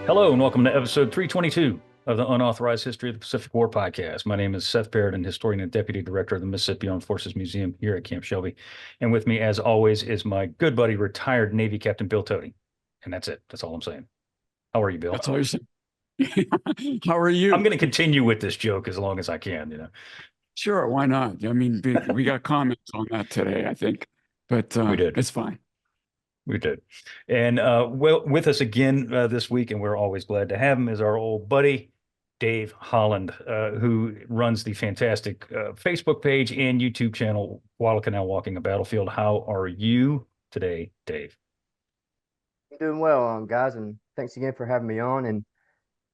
Hello and welcome to episode 322 of the Unauthorized History of the Pacific War podcast. My name is Seth Barrett, historian and deputy director of the Mississippi Armed Forces Museum here at Camp Shelby. And with me, as always, is my good buddy, retired Navy Captain Bill Tody. And that's it. That's all I'm saying. How are you, Bill? That's all you're saying. How are you? I'm going to continue with this joke as long as I can, Sure, why not? I mean, we got comments on that today, I think, but We did. It's fine. We did. And well, with us again this week, and we're always glad to have him, is our old buddy, Dave Holland, who runs the fantastic Facebook page and YouTube channel, Guadalcanal Walking a Battlefield. How are you today, Dave? I'm doing well, guys, and thanks again for having me on. And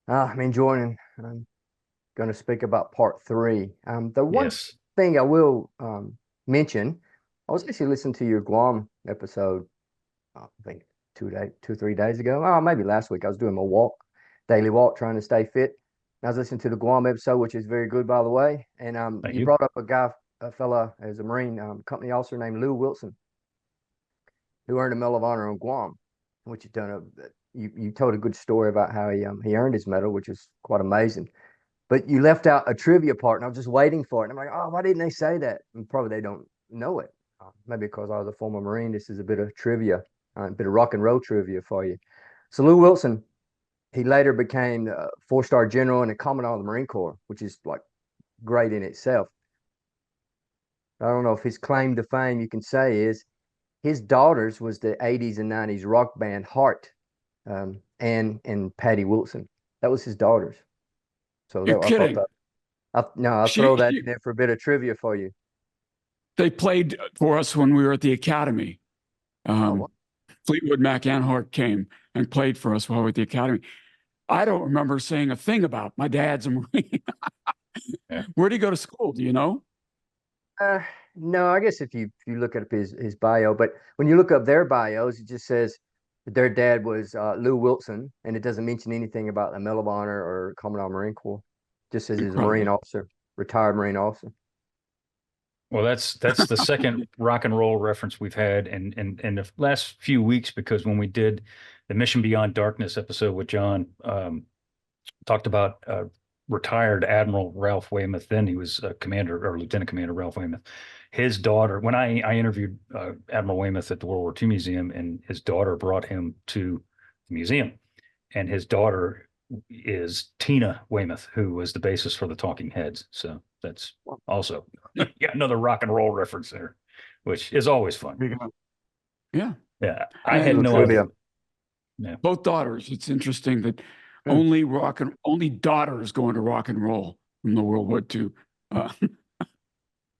I'm enjoying, and I'm going to speak about part 3. The one thing I will mention, I was actually listening to your Guam episode, I think 3 days ago. Oh, maybe last week. I was doing my daily walk, trying to stay fit. And I was listening to the Guam episode, which is very good, by the way. And you brought up a fella as a Marine company officer named Lew Wilson, who earned a Medal of Honor on Guam, which you told a good story about how he earned his medal, which is quite amazing. But you left out a trivia part, and I was just waiting for it. And I'm like, oh, why didn't they say that? And probably they don't know it. Maybe because I was a former Marine. This is a bit of trivia. A bit of rock and roll trivia for you. So Lew Wilson, he later became a 4-star general and a commandant of the Marine Corps, which is like great in itself. I don't know if his claim to fame you can say is his daughters was the 80s and 90s rock band Heart, and Patty Wilson. That was his daughters. So You're kidding. I'll throw that in there for a bit of trivia for you. They played for us when we were at the academy. Fleetwood Mac and Hart came and played for us while we were at the academy. I don't remember saying a thing about my dad's a Marine. Where'd he go to school? Do you know? No, I guess if you look up his bio, but when you look up their bios, it just says that their dad was Lew Wilson, and it doesn't mention anything about the Medal of Honor or Commandant of the Marine Corps. It just says he's a Marine officer, retired Marine officer. Well, that's the second rock and roll reference we've had in the last few weeks, because when we did the Mission Beyond Darkness episode with John, talked about retired Admiral Ralph Weymouth. Then he was Commander or Lieutenant Commander Ralph Weymouth. His daughter, when I interviewed Admiral Weymouth at the World War II Museum, and his daughter brought him to the museum, and his daughter is Tina Weymouth, who was the basis for the Talking Heads. So that's also another rock and roll reference there, which is always fun. Yeah. I had no idea. Yeah. Both daughters. It's interesting that only daughters go into rock and roll from the World War II.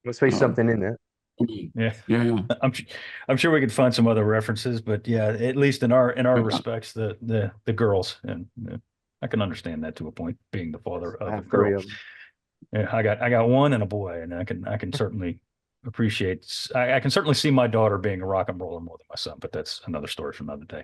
Must be something in there. Yeah. I'm sure we could find some other references, but yeah, at least in our respects, the girls, and I can understand that to a point, being the father of a girl. Yeah, I got one and a boy, and I can certainly appreciate. I can certainly see my daughter being a rock and roller more than my son, but that's another story for another day.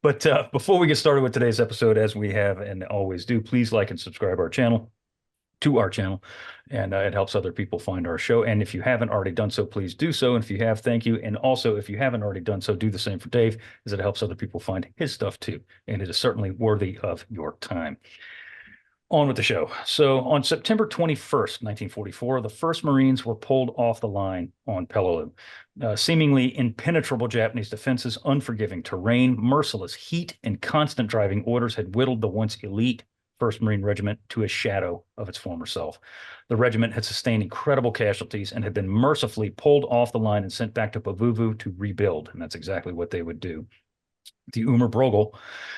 But before we get started with today's episode, as we have and always do, please like and subscribe to our channel, and it helps other people find our show. And if you haven't already done so, please do so. And if you have, thank you. And also, if you haven't already done so, do the same for Dave, as it helps other people find his stuff too. And it is certainly worthy of your time. On with the show. So on September 21st, 1944, the 1st Marines were pulled off the line on Peleliu. Seemingly impenetrable Japanese defenses, unforgiving terrain, merciless heat, and constant driving orders had whittled the once elite 1st Marine Regiment to a shadow of its former self. The regiment had sustained incredible casualties and had been mercifully pulled off the line and sent back to Pavuvu to rebuild, and that's exactly what they would do. The Umer Brogel,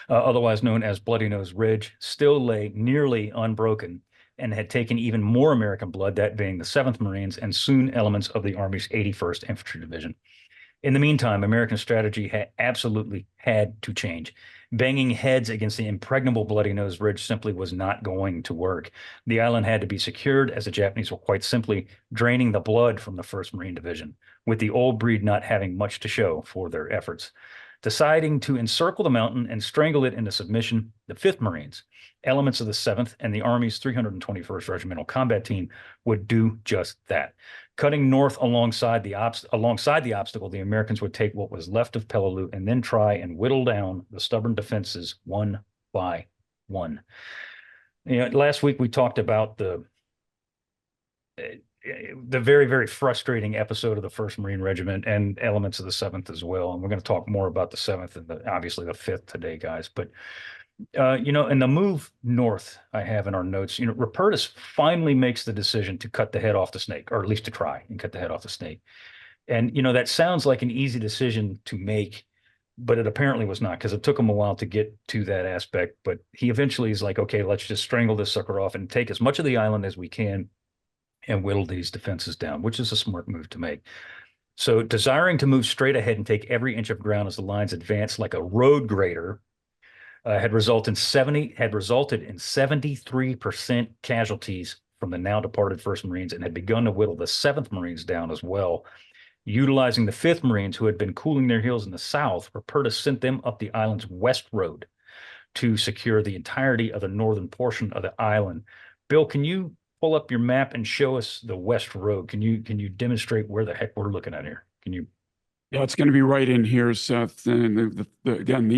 otherwise known as Bloody Nose Ridge, still lay nearly unbroken and had taken even more American blood, that being the 7th Marines and soon elements of the Army's 81st Infantry Division. In the meantime, American strategy had absolutely had to change. Banging heads against the impregnable Bloody Nose Ridge simply was not going to work. The island had to be secured, as the Japanese were quite simply draining the blood from the 1st Marine Division, with the old breed not having much to show for their efforts. Deciding to encircle the mountain and strangle it into submission, the 5th Marines, elements of the 7th and the Army's 321st Regimental Combat Team, would do just that. Cutting north alongside the obstacle, the Americans would take what was left of Peleliu and then try and whittle down the stubborn defenses one by one. Last week we talked about the very, very frustrating episode of the 1st Marine Regiment and elements of the 7th as well. And we're going to talk more about the 7th and obviously the 5th today, guys. But in the move north, I have in our notes, Rupertus finally makes the decision to cut the head off the snake, or at least to try and cut the head off the snake. And, that sounds like an easy decision to make, but it apparently was not, because it took him a while to get to that aspect. But he eventually is like, okay, let's just strangle this sucker off and take as much of the island as we can and whittle these defenses down, which is a smart move to make. So desiring to move straight ahead and take every inch of ground as the lines advanced like a road grader, had resulted in 73% casualties from the now departed 1st Marines, and had begun to whittle the 7th Marines down as well. Utilizing the 5th Marines, who had been cooling their heels in the south, Rupertus sent them up the island's west road to secure the entirety of the northern portion of the island. Bill, can you pull up your map and show us the west road? Can you demonstrate where the heck we're looking at here? Can you? Yeah, it's going to be right in here, Seth. And again,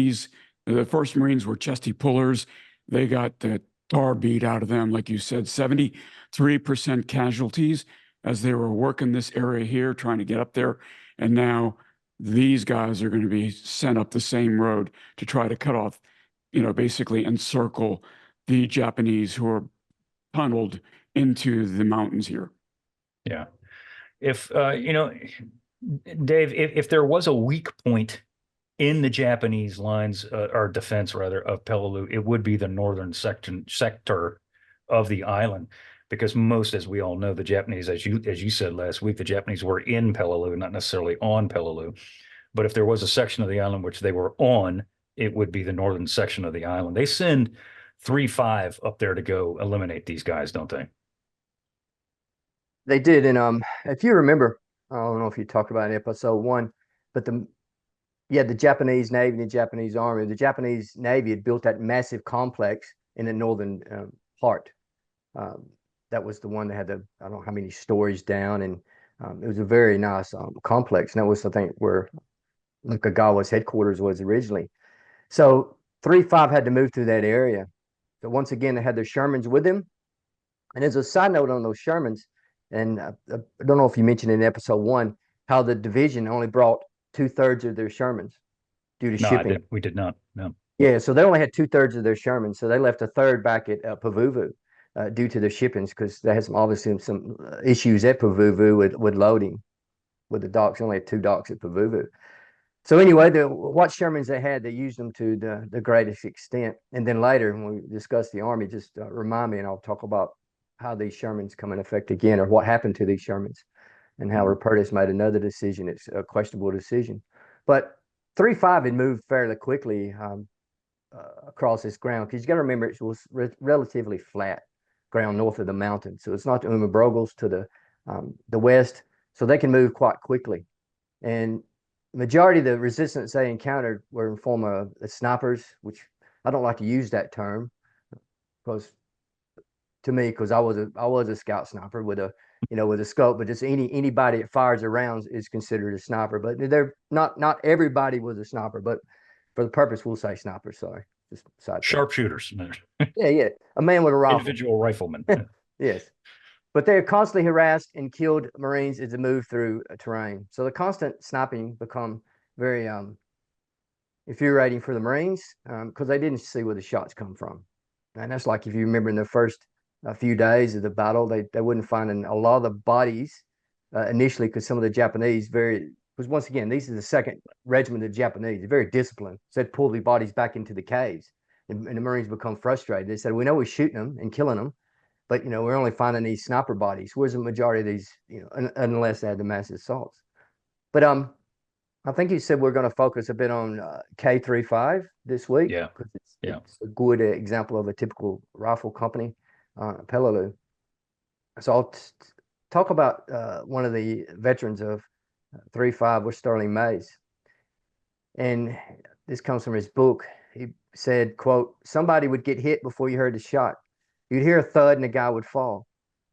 the 1st Marines were chesty pullers. They got the tar beat out of them, like you said, 73% casualties as they were working this area here, trying to get up there. And now these guys are going to be sent up the same road to try to cut off, basically encircle the Japanese who are tunneled into the mountains here. Yeah. If, Dave, if there was a weak point in the Japanese lines, or defense rather, of Peleliu, it would be the northern sector of the island, because most, as we all know, the Japanese, as you said last week, the Japanese were in Peleliu, not necessarily on Peleliu. But if there was a section of the island which they were on, it would be the northern section of the island. They send 3-5 up there to go eliminate these guys, don't they? They did, and if you remember, I don't know if you talked about it in episode 1, but the Japanese Navy and the Japanese Army. The Japanese Navy had built that massive complex in the northern part. That was the one that had I don't know how many stories down, and it was a very nice complex. And that was, I think, where Nakagawa's headquarters was originally. So 3-5 had to move through that area. So once again, they had their Shermans with them. And as a side note on those Shermans, and I don't know if you mentioned in episode 1 how the division only brought 2/3 of their Shermans due to shipping. We did not. No. Yeah, so they only had 2/3 of their Shermans, so they left 1/3 back at Pavuvu due to the shippings, because they had obviously some issues at Pavuvu with loading with the docks. They only had 2 docks at Pavuvu. So anyway, what Shermans they had, they used them to the greatest extent. And then later, when we discuss the Army, just remind me, and I'll talk about how these Shermans come in effect again, or what happened to these Shermans, and how Rupertus made another decision. It's a questionable decision. But 3-5 had moved fairly quickly across this ground, because you got to remember it was relatively flat ground north of the mountain. So it's not the Umabrogals to the west, so they can move quite quickly. And the majority of the resistance they encountered were in form of snipers, which I don't like to use that term, because I was a scout sniper with a scope, but just anybody that fires a round is considered a sniper. But they're not everybody was a sniper, but for the purpose we'll say sniper. Sorry, just sharpshooters. Yeah, a man with a rifle. Individual rifleman. Yes, but they're constantly harassed and killed Marines as they move through terrain. So the constant sniping become very infuriating for the Marines, because they didn't see where the shots come from. And that's like, if you remember, in the first few days of the battle, they wouldn't find a lot of the bodies initially, because some of the Japanese because once again, these are the 2nd Regiment of the Japanese. They're very disciplined. So they'd pull the bodies back into the caves, and the Marines become frustrated. They said, we know we're shooting them and killing them, but we're only finding these sniper bodies. Where's the majority of these, unless they had the mass assaults. But I think you said we're going to focus a bit on K35 this week. Yeah. Because it's a good example of a typical rifle company, Peleliu. So I'll talk about one of the veterans of 3-5 was Sterling Mays. And this comes from his book. He said, quote, somebody would get hit before you heard the shot. You'd hear a thud and the guy would fall.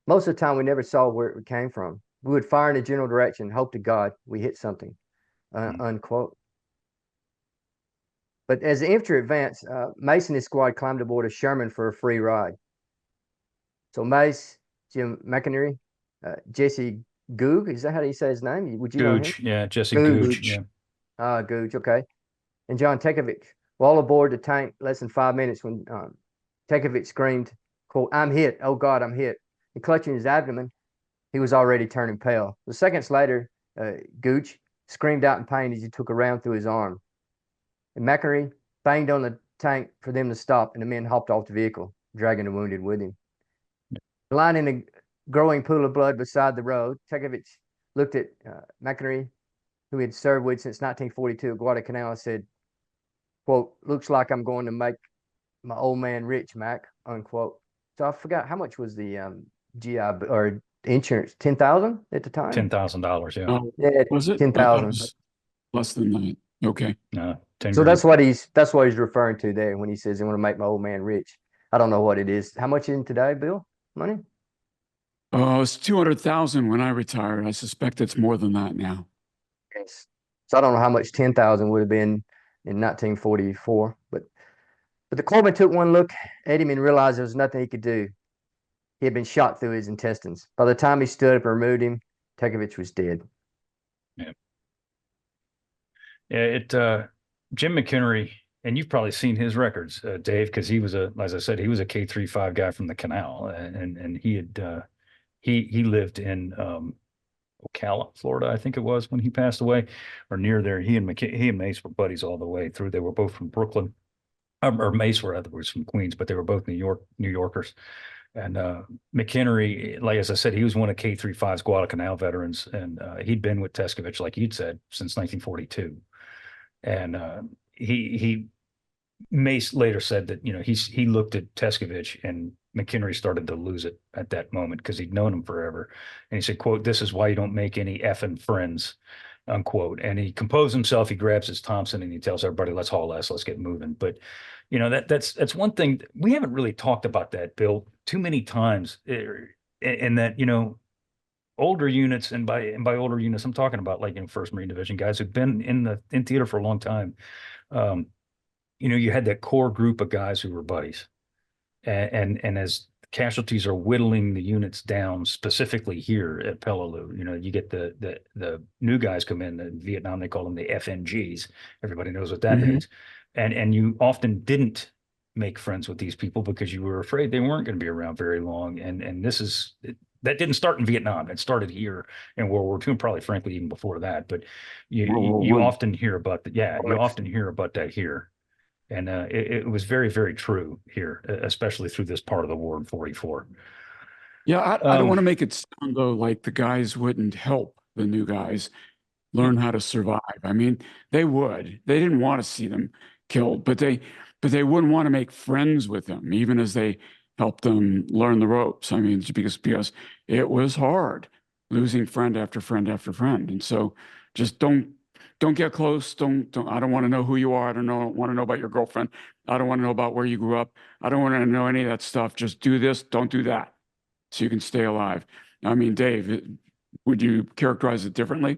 Most of the time, we never saw where it came from. We would fire in a general direction, hope to God we hit something, unquote. But as the infantry advanced, Mace and his squad climbed aboard a Sherman for a free ride. So Mace, Jim McInerney, Jesse Goog, is that how you say his name? Would you know him? Yeah, Jesse Gooch. Yeah. Gooch, okay. And John Tekovich were all aboard the tank less than 5 minutes when Tekovich screamed, quote, "I'm hit. Oh God, I'm hit." And clutching his abdomen, he was already turning pale. The seconds later, Gooch screamed out in pain as he took a round through his arm. And McInerney banged on the tank for them to stop, and the men hopped off the vehicle, dragging the wounded with him. Lying in a growing pool of blood beside the road, Tekovich looked at McInerney, who he had served with since 1942 at Guadalcanal, and said, quote, "Looks like I'm going to make my old man rich, Mac," unquote. So I forgot, how much was the GI or insurance? 10,000 at the time? $10,000, yeah. Oh, Yeah, was it? 10,000. Less than that. Okay. No, 10 So grand. that's what he's referring to there when he says, "I want to make my old man rich." I don't know what it is. How much in today, Bill? Money? It's 200,000 when I retired. I suspect it's more than that now. Yes. So I don't know how much 10,000 would have been in 1944, but the corpsman took one look at him and realized there was nothing he could do. He had been shot through his intestines. By the time he stood up and removed him, Tekovich was dead. Yeah. Yeah, Jim McInerney, and you've probably seen his records, Dave, because he was as I said, he was a K-35 guy from the Canal, and he had he lived in Ocala, Florida, I think it was, when he passed away, or near there. He and Mace were buddies all the way through. They were both from Brooklyn, or Mace was from Queens, but they were both New Yorkers. And McInerney, like as I said, he was one of K-35's Guadalcanal veterans, and he'd been with Teskovich, like you'd said, since 1942. And Mace later said that, he looked at Teskovich, and McInerney started to lose it at that moment because he'd known him forever. And he said, quote, "This is why you don't make any effing friends," unquote. And he composed himself. He grabs his Thompson and he tells everybody, "Let's haul ass. Let's get moving." But that's one thing we haven't really talked about, that, Bill, too many times. And that, older units, and by older units, I'm talking about like First Marine Division guys who've been in theater for a long time. You had that core group of guys who were buddies, and as casualties are whittling the units down, specifically here at Peleliu, you get the new guys come in Vietnam. They call them the FNGs. Everybody knows what that means. And you often didn't make friends with these people because you were afraid they weren't going to be around very long. And that didn't start in Vietnam. It started here in World War II, and probably, frankly, even before that. But you often hear about that. Yeah, you often hear about that here. And it was very, very true here, especially through this part of the war in 44. Yeah, I don't want to make it sound, though, like the guys wouldn't help the new guys learn how to survive. I mean, they would. They didn't want to see them killed, but they wouldn't want to make friends with them, even as they helped them learn the ropes. I mean, because it was hard losing friend after friend after friend. And so just don't get close. I don't want to know who you are. I don't want to know about your girlfriend. I don't want to know about where you grew up. I don't want to know any of that stuff. Just do this, don't do that, so you can stay alive. I mean, Dave, would you characterize it differently?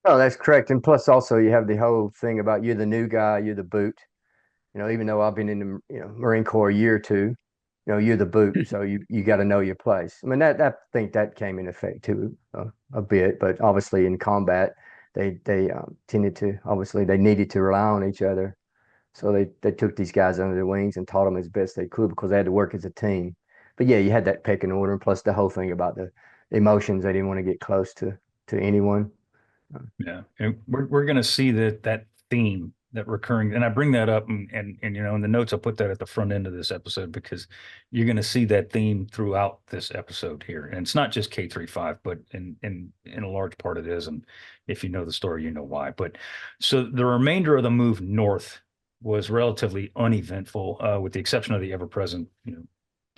Oh, that's correct. And plus also you have the whole thing about you're the new guy, you're the boot. Even though I've been in the Marine Corps a year or two, you're the boot, so you got to know your place. I mean, I think that came in effect too a bit, but obviously in combat, they tended to, obviously they needed to rely on each other, so they took these guys under their wings and taught them as best they could because they had to work as a team. But yeah, you had that pecking order, and plus the whole thing about the emotions. They didn't want to get close to anyone. Yeah, and we're going to see that theme, that recurring, and I bring that up, and in the notes I put that at the front end of this episode because you're going to see that theme throughout this episode here, and it's not just K-35, but in a large part it is, and if you know the story, you know why. But so the remainder of the move north was relatively uneventful, with the exception of the ever-present,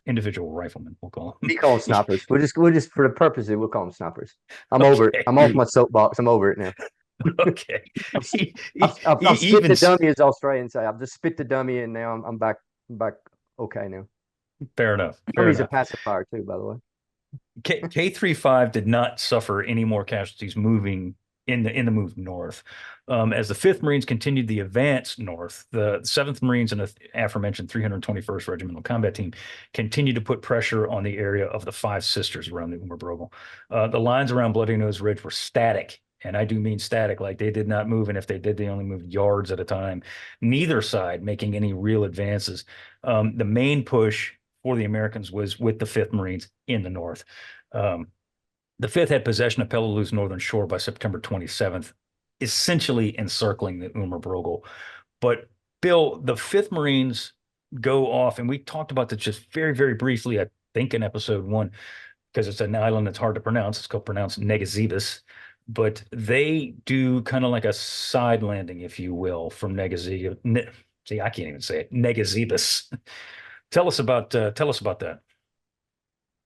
individual riflemen, we'll call them. We call them snipers. We'll just for the purposes, we'll call them snipers. I'm over it. I'm off my soapbox. I'm over it now. Okay. I've spit the dummy, as Australians say. I've just spit the dummy, and now I'm back okay now. Fair enough. Dummy's a pacifier too, by the way. K-35 did not suffer any more casualties moving in the move north. As the 5th Marines continued the advance north, the 7th Marines and the aforementioned 321st Regimental Combat Team continued to put pressure on the area of the Five Sisters around the Umerbrogel. The lines around Bloody Nose Ridge were static, and I do mean static, like they did not move, and if they did, they only moved yards at a time. Neither side making any real advances. The main push for the Americans was with the 5th Marines in the north. The 5th had possession of Peleliu's northern shore by September 27th, essentially encircling the Umerbrogel. But Bill, the 5th Marines go off, and we talked about this just very, very briefly, I think in episode 1, because it's an island that's hard to pronounce. It's called pronounced Ngesebus. But they do kind of like a side landing, if you will, from Ngesebus. See, I can't even say it. Ngesebus. Tell us about that.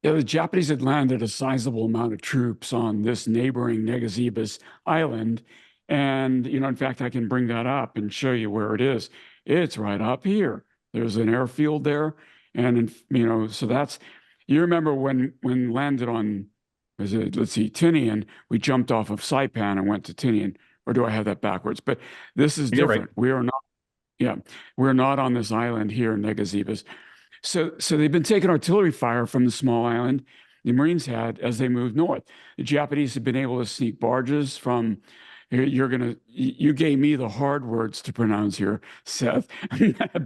Yeah, the Japanese had landed a sizable amount of troops on this neighboring Ngesebus island. And, in fact, I can bring that up and show you where it is. It's right up here. There's an airfield there. And, so that's, you remember when landed on, let's see, Tinian, we jumped off of Saipan and went to Tinian. Or do I have that backwards? But this is different. Right. We're not on this island here in Ngesebus. So they've been taking artillery fire from the small island the Marines had as they moved north. The Japanese have been able to sneak barges from, you gave me the hard words to pronounce here, Seth,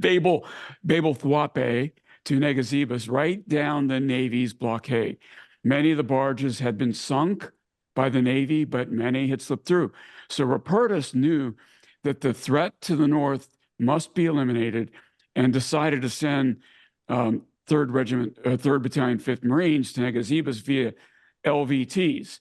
Babel Thwape to Ngesebus, right down the Navy's blockade. Many of the barges had been sunk by the Navy, but many had slipped through. So Rupertus knew that the threat to the north must be eliminated and decided to send 3rd Regiment, 3rd Battalion, 5th Marines to Ngesebus via LVTs,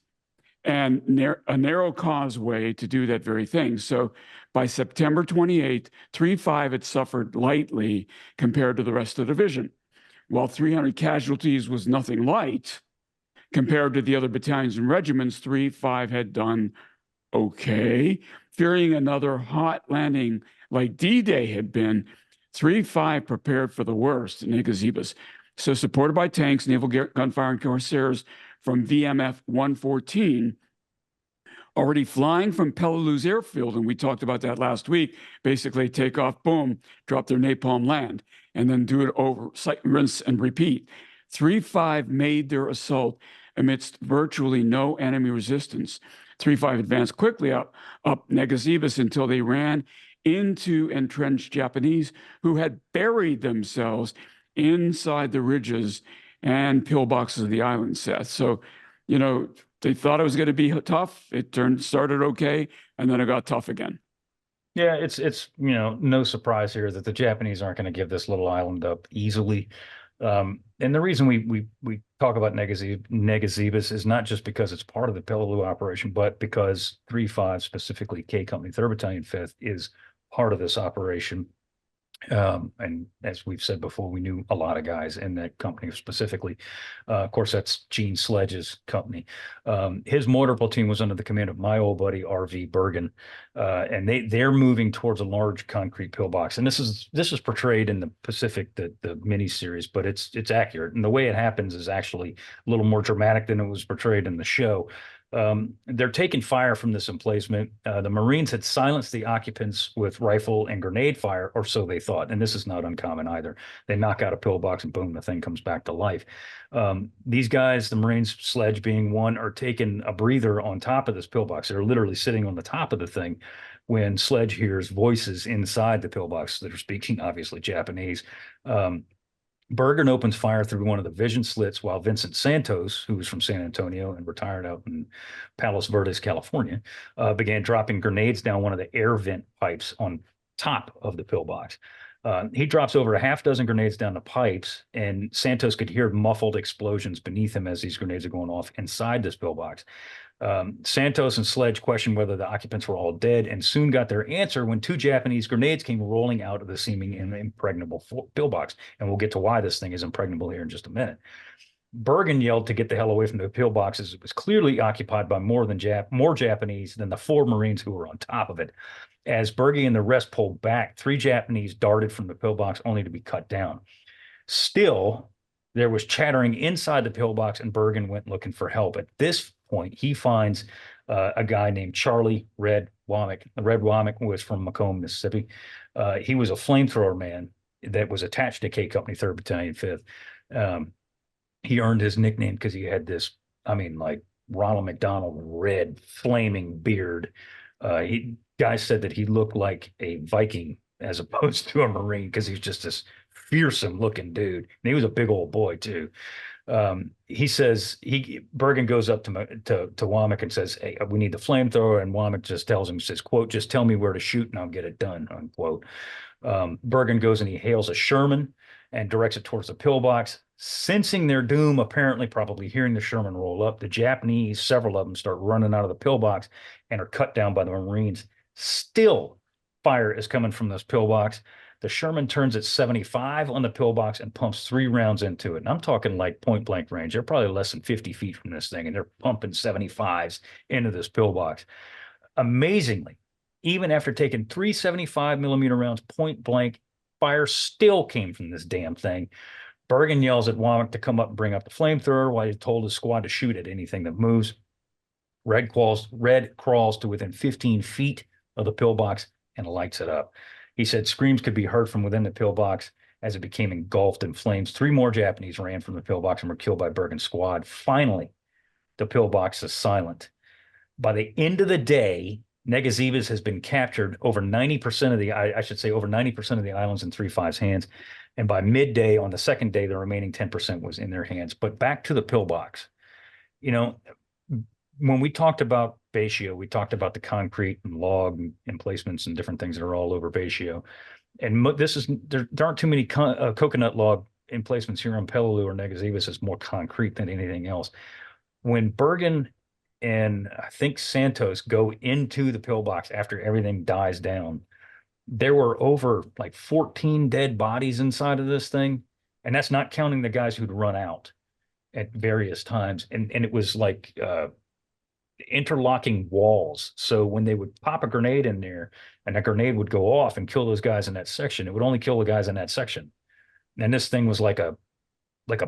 and a narrow causeway to do that very thing. So by September 28th, 3-5 had suffered lightly compared to the rest of the division. While 300 casualties was nothing light compared to the other battalions and regiments, 3-5 had done okay. Fearing another hot landing like D-Day had been, 3-5 prepared for the worst in Ngesebus. So supported by tanks, naval gunfire, and corsairs from VMF 114, already flying from Peleliu's airfield, and we talked about that last week, basically take off, boom, drop their napalm, land, and then do it over, rinse and repeat. 3-5 made their assault amidst virtually no enemy resistance. 3-5 advanced quickly up Ngesebus until they ran into entrenched Japanese who had buried themselves inside the ridges and pillboxes of the island, Seth. So, they thought it was going to be tough. It started okay, and then it got tough again. Yeah, it's no surprise here that the Japanese aren't going to give this little island up easily. And the reason we talk about Ngesebus is not just because it's part of the Peleliu operation, but because 3-5, specifically K Company, 3rd Battalion, 5th, is part of this operation. And as we've said before, we knew a lot of guys in that company specifically. Of course, that's Gene Sledge's company. His mortar platoon was under the command of my old buddy R.V. Bergen, and they're moving towards a large concrete pillbox. And this is portrayed in the Pacific, the miniseries, but it's accurate. And the way it happens is actually a little more dramatic than it was portrayed in the show. They're taking fire from this emplacement. The Marines had silenced the occupants with rifle and grenade fire, or so they thought. And this is not uncommon either. They knock out a pillbox and boom, the thing comes back to life. These guys, the Marines, Sledge being one, are taking a breather on top of this pillbox. They're literally sitting on the top of the thing when Sledge hears voices inside the pillbox that are speaking, obviously, Japanese. Bergen opens fire through one of the vision slits while Vincent Santos, who was from San Antonio and retired out in Palos Verdes, California, began dropping grenades down one of the air vent pipes on top of the pillbox. He drops over a half dozen grenades down the pipes, and Santos could hear muffled explosions beneath him as these grenades are going off inside this pillbox. Santos and Sledge questioned whether the occupants were all dead and soon got their answer when 2 Japanese grenades came rolling out of the seeming impregnable pillbox. And we'll get to why this thing is impregnable here in just a minute. Bergen yelled to get the hell away from the pillboxes. It was clearly occupied by more Japanese than the 4 Marines who were on top of it. As Bergen and the rest pulled back, 3 Japanese darted from the pillbox only to be cut down. Still, There was chattering inside the pillbox, and Bergen went looking for help. At this point, he finds a guy named Charlie Red Womack. Red Womack was from Macomb, Mississippi. He was a flamethrower man that was attached to K Company 3rd Battalion 5th. He earned his nickname because he had this, I mean, like Ronald McDonald red flaming beard. Guys said that he looked like a Viking as opposed to a Marine because he's just this fearsome looking dude. And he was a big old boy too. He says Bergen goes up to Womack and says, "Hey, we need the flamethrower." And Womack just tells him, says, quote, "Just tell me where to shoot and I'll get it done," unquote. Bergen goes and he hails a Sherman and directs it towards the pillbox. Sensing their doom, apparently probably hearing the Sherman roll up, the Japanese, several of them, start running out of the pillbox and are cut down by the Marines. Still, fire is coming from this pillbox. The Sherman turns at 75 on the pillbox and pumps 3 rounds into it. And I'm talking like point blank range. They're probably less than 50 feet from this thing, and they're pumping 75s into this pillbox. Amazingly, even after taking 3 75mm rounds point blank, fire still came from this damn thing. Bergen yells at Womack to come up and bring up the flamethrower while he told his squad to shoot at anything that moves. Red crawls to within 15 feet of the pillbox and lights it up. He said screams could be heard from within the pillbox as it became engulfed in flames. 3 more Japanese ran from the pillbox and were killed by Bergen's squad. Finally, the pillbox is silent. By the end of the day, Ngesebus has been captured over 90% of the, I should say over 90% of the islands in 3-5's hands. And by midday on the second day, the remaining 10% was in their hands. But back to the pillbox. You know, when we talked about Batio, we talked about the concrete and log emplacements and different things that are all over Batio. And there aren't too many coconut log emplacements here on Peleliu or Ngesebus. Is more concrete than anything else. When Bergen and I think Santos go into the pillbox after everything dies down, there were over like 14 dead bodies inside of this thing. And that's not counting the guys who'd run out at various times. And it was like interlocking walls. So when they would pop a grenade in there and that grenade would go off and kill those guys in that section, it would only kill the guys in that section. And this thing was like a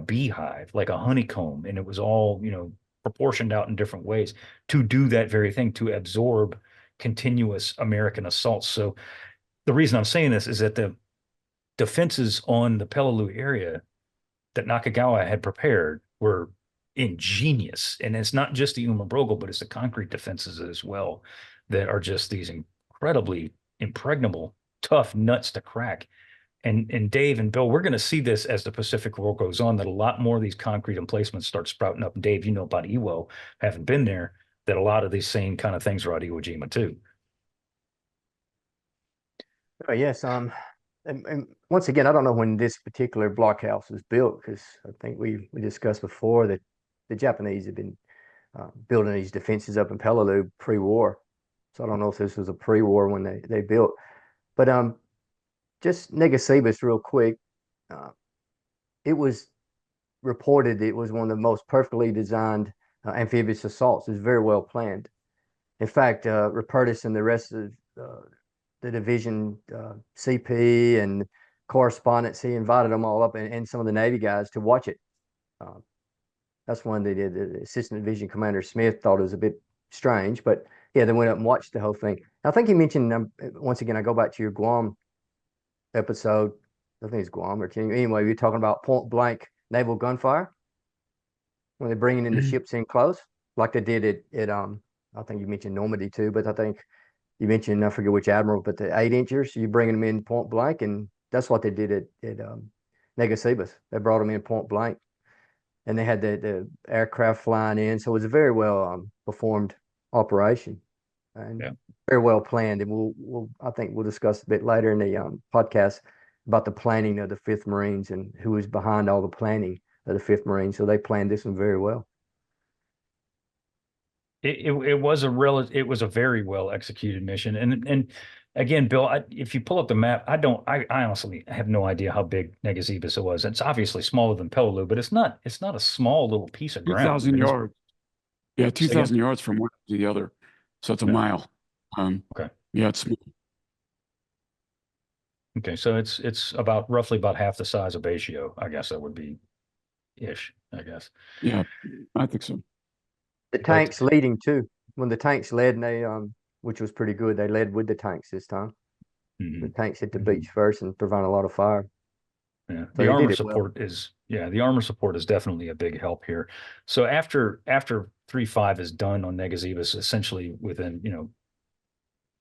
beehive, like a honeycomb. And it was all, you know, proportioned out in different ways to do that very thing, to absorb continuous American assaults. So the reason I'm saying this is that the defenses on the Peleliu area that Nakagawa had prepared were ingenious. And it's not just the Umabrogel, but it's the concrete defenses as well that are just these incredibly impregnable, tough nuts to crack. And Dave and Bill, we're going to see this as the Pacific War goes on, that a lot more of these concrete emplacements start sprouting up. And Dave, you know about Iwo, having been there, that a lot of these same kind of things are at Iwo Jima too. Oh, yes. And once again, I don't know when this particular blockhouse was built, because I think we discussed before that the Japanese had been building these defenses up in Peleliu pre-war. So I don't know if this was a pre-war when they built. But just Ngesebus real quick. It was reported it was one of the most perfectly designed amphibious assaults. It was very well planned. In fact, Rupertus and the rest of the division CP and correspondence, he invited them all up and some of the Navy guys to watch it. That's one they did. The Assistant Division Commander Smith thought it was a bit strange, but yeah, they went up and watched the whole thing. I think he mentioned, once again, I go back to your Guam episode. I think it's Guam or anyway, you're talking about point blank naval gunfire when they're bringing in the ships in close, like they did at I think you mentioned Normandy too, but I think you mentioned, I forget which admiral, but the 8-inchers, you bringing them in point blank, and that's what they did at Ngesebus. They brought them in point blank, and they had the aircraft flying in, so it was a very well performed operation and very well planned. And I think we'll discuss a bit later in the podcast about the planning of the 5th Marines and who was behind all the planning of the 5th Marines. So they planned this one very well. It was a very well executed mission. And again, Bill, if you pull up the map, I honestly have no idea how big Ngesebus was. It's obviously smaller than Peleliu, but it's not a small little piece of ground. 2,000 yards. Yeah, 2,000 yards from one to the other. So it's a mile. Okay. Yeah, it's small. Okay, so it's roughly about half the size of Batio, I guess that would be. ish, I guess. Yeah, I think so. The tanks leading too. When the tanks led, and they which was pretty good. They led with the tanks this time. The tanks hit the beach first and prevent a lot of fire. Yeah, So the armor support is definitely a big help here. So after 3-5 is done on Ngesebus, essentially within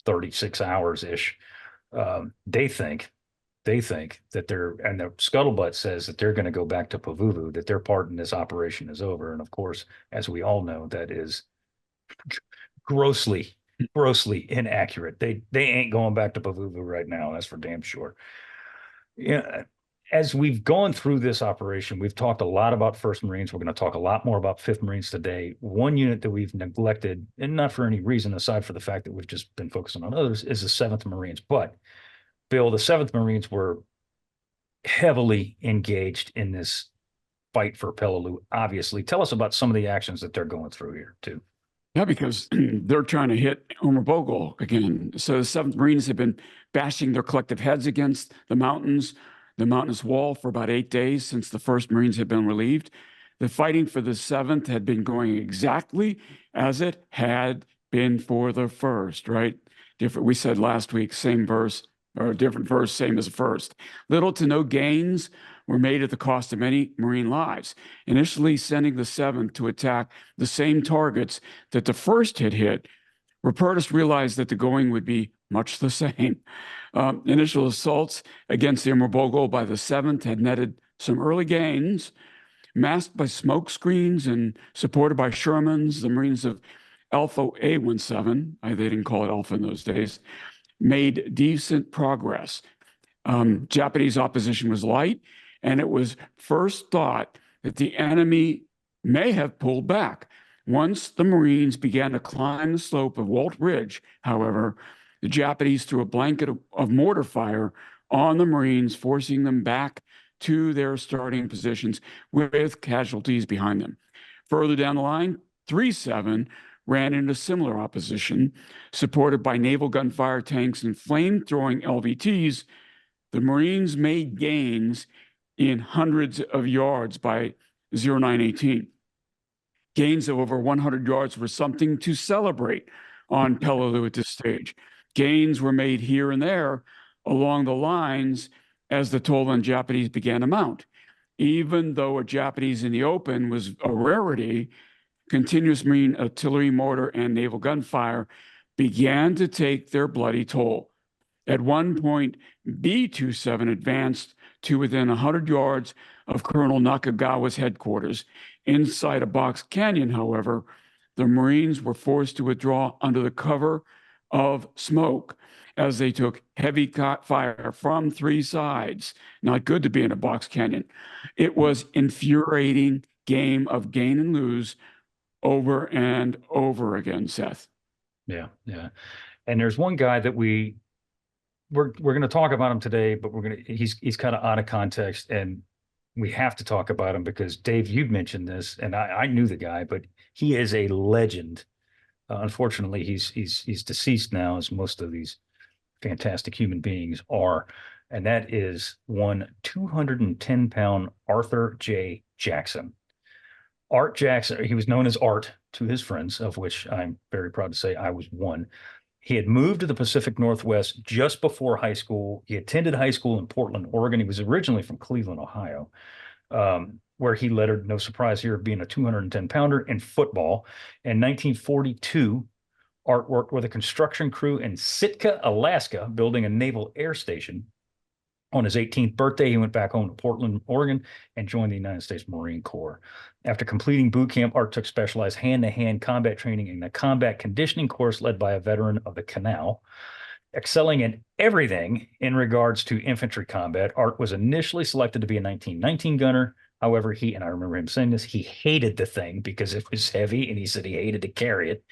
36 hours ish, they think that and the scuttlebutt says that they're going to go back to Pavuvu, that their part in this operation is over. And of course, as we all know, that is grossly inaccurate. They ain't going back to Pavuvu right now. That's for damn sure. Yeah. As we've gone through this operation, we've talked a lot about 1st Marines. We're going to talk a lot more about 5th Marines today. One unit that we've neglected, and not for any reason aside for the fact that we've just been focusing on others, is the 7th Marines. But Bill, the 7th Marines were heavily engaged in this fight for Peleliu, obviously. Tell us about some of the actions that they're going through here, too. Yeah, because they're trying to hit Omerbogel again. So the 7th Marines have been bashing their collective heads against the mountainous wall for about 8 days since the 1st Marines had been relieved. The fighting for the 7th had been going exactly as it had been for the 1st, right? Different. We said last week, same verse, or a different verse, same as the 1st. Little to no gains were made at the cost of many Marine lives, initially sending the 7th to attack the same targets that the 1st had hit. Rupertus realized that the going would be much the same. Initial assaults against the Omerbogel by the 7th had netted some early gains, masked by smoke screens and supported by Shermans. The Marines of Alpha A17, they didn't call it Alpha in those days, made decent progress. Japanese opposition was light, and it was first thought that the enemy may have pulled back. Once the Marines began to climb the slope of Walt Ridge, however, the Japanese threw a blanket of mortar fire on the Marines, forcing them back to their starting positions with casualties behind them. Further down the line, 3-7 ran into similar opposition, supported by naval gunfire tanks and flame-throwing LVTs. The Marines made gains in hundreds of yards by 0918. Gains of over 100 yards were something to celebrate on Peleliu at this stage. Gains were made here and there along the lines as the toll on Japanese began to mount. Even though a Japanese in the open was a rarity, continuous Marine artillery, mortar, and naval gunfire began to take their bloody toll. At one point, B-27 advanced to within 100 yards of Colonel Nakagawa's headquarters. Inside a box canyon, however, the Marines were forced to withdraw under the cover of smoke as they took heavy fire from 3 sides. Not good to be in a box canyon. It was infuriating game of gain and lose over and over again, Seth. Yeah. And there's one guy that we're going to talk about him today, but he's kind of out of context, and we have to talk about him because Dave, you've mentioned this, and I knew the guy, but he is a legend. Unfortunately, he's deceased now, as most of these fantastic human beings are, and that is one 210-pound Arthur J. Jackson. Art Jackson, he was known as Art to his friends, of which I'm very proud to say I was one. He had moved to the Pacific Northwest just before high school. He attended high school in Portland, Oregon. He was originally from Cleveland, Ohio, where he lettered, no surprise here, being a 210-pounder in football. In 1942, Art worked with a construction crew in Sitka, Alaska, building a naval air station. On his 18th birthday, he went back home to Portland, Oregon, and joined the United States Marine Corps. After completing boot camp, Art took specialized hand-to-hand combat training in the combat conditioning course led by a veteran of the Canal. Excelling in everything in regards to infantry combat, Art was initially selected to be a 1919 gunner. However, and I remember him saying this, he hated the thing because it was heavy, and he said he hated to carry it.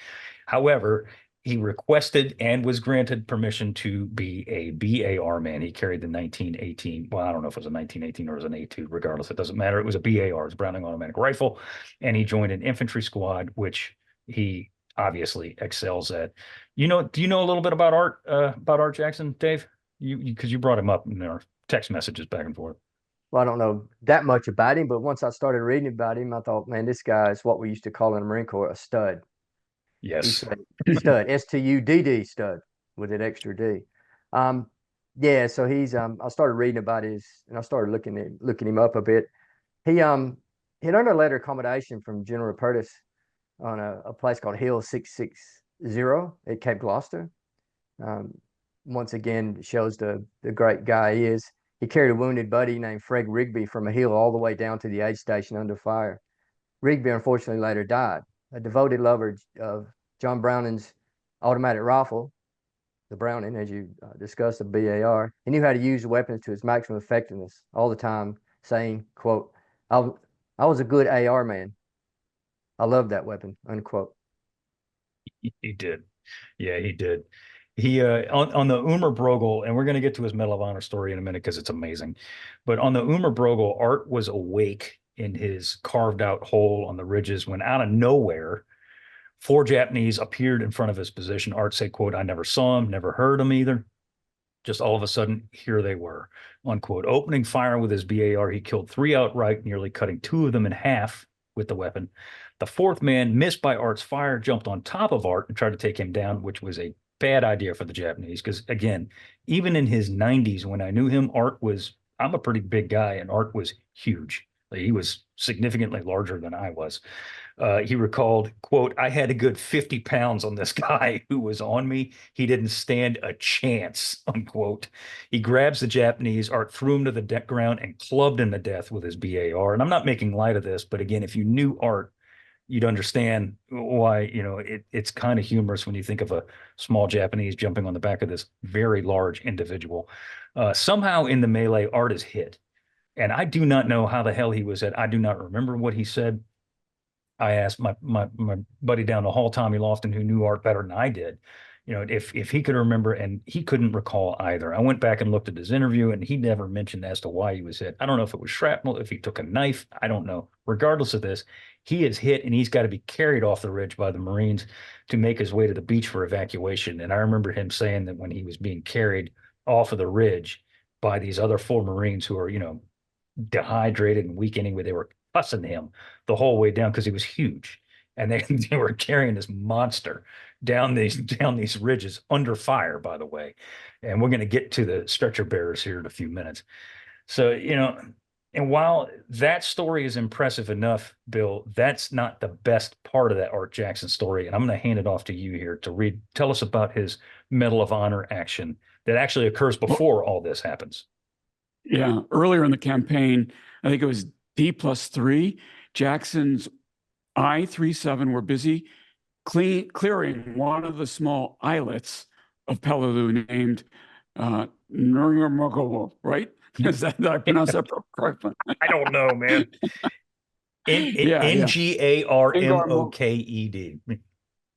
However, he requested and was granted permission to be a BAR man. He carried the 1918. Well, I don't know if it was a 1918 or it was an A2. Regardless, it doesn't matter. It was a BAR, it's Browning automatic rifle, and he joined an infantry squad, which he obviously excels at. Do you know a little bit about Art Jackson, Dave? Because you brought him up in our text messages back and forth. well, I don't know that much about him, but once I started reading about him, I thought, man, this guy is what we used to call in the Marine Corps a stud. Yes. Stud, S-T-U-D-D, stud with an extra D. Yeah, so he's I started reading about and I started looking him up a bit. He he'd earned a letter of accommodation from General Curtis on a place called Hill 660 at Cape Gloucester. Once again, shows the great guy he is. He carried a wounded buddy named Fred Rigby from a hill all the way down to the aid station under fire. Rigby unfortunately later died. A devoted lover of John Browning's automatic rifle, the Browning, as you discussed, the BAR, he knew how to use the weapons to its maximum effectiveness all the time, saying, quote, I was a good AR man. I love that weapon, unquote. He did. Yeah, he did. He on the Umer Brogel, and we're going to get to his Medal of Honor story in a minute because it's amazing. But on the Umer Brogel, Art was awake in his carved out hole on the ridges when out of nowhere, 4 Japanese appeared in front of his position. Art said, quote, I never saw him, never heard him either. Just all of a sudden, here they were, unquote. Opening fire with his BAR, he killed 3 outright, nearly cutting 2 of them in half with the weapon. The 4th man, missed by Art's fire, jumped on top of Art and tried to take him down, which was a bad idea for the Japanese. Because again, even in his 90s, when I knew him, I'm a pretty big guy, and Art was huge. Like, he was significantly larger than I was. He recalled, quote, I had a good 50 pounds on this guy who was on me. He didn't stand a chance, unquote. He grabs the Japanese. Art threw him to the ground and clubbed him to death with his BAR. And I'm not making light of this, but again, if you knew Art, you'd understand why, it's kind of humorous when you think of a small Japanese jumping on the back of this very large individual. Somehow in the melee, Art is hit. And I do not know how the hell he was hit. I do not remember what he said. I asked my buddy down the hall, Tommy Lofton, who knew Art better than I did, if he could remember, and he couldn't recall either. I went back and looked at his interview, and he never mentioned as to why he was hit. I don't know if it was shrapnel, if he took a knife. I don't know. Regardless of this, he is hit, and he's got to be carried off the ridge by the Marines to make his way to the beach for evacuation. And I remember him saying that when he was being carried off of the ridge by these other 4 Marines who are, dehydrated and weak anyway, they were fussing him the whole way down because he was huge, and they were carrying this monster down these ridges under fire, by the way. And we're going to get to the stretcher bearers here in a few minutes. So, and while that story is impressive enough, Bill, that's not the best part of that Art Jackson story. And I'm going to hand it off to you here to tell us about his Medal of Honor action that actually occurs before all this happens. Yeah, earlier in the campaign, I think it was D+3, Jackson's I-37 were busy clearing one of the small islets of Peleliu named Ngermokovo, right? Did I pronounce that correctly? I don't know, man. Ngarmoked.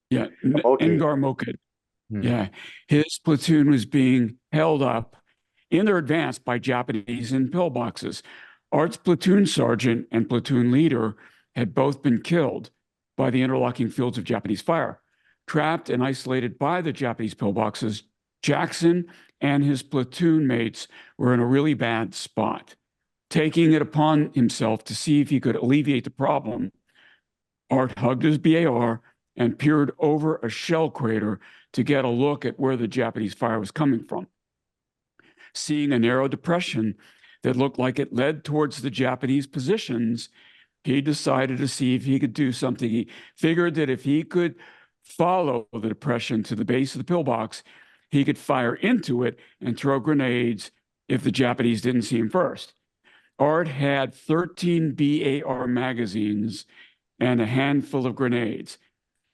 Yeah, Ngarmoked. Yeah, his platoon was being held up in their advance by Japanese in pillboxes. Art's platoon sergeant and platoon leader had both been killed by the interlocking fields of Japanese fire. Trapped and isolated by the Japanese pillboxes, Jackson and his platoon mates were in a really bad spot. Taking it upon himself to see if he could alleviate the problem, Art hugged his BAR and peered over a shell crater to get a look at where the Japanese fire was coming from. Seeing a narrow depression that looked like it led towards the Japanese positions, he decided to see if he could do something. He figured that if he could follow the depression to the base of the pillbox, he could fire into it and throw grenades if the Japanese didn't see him first. Art had 13 BAR magazines and a handful of grenades.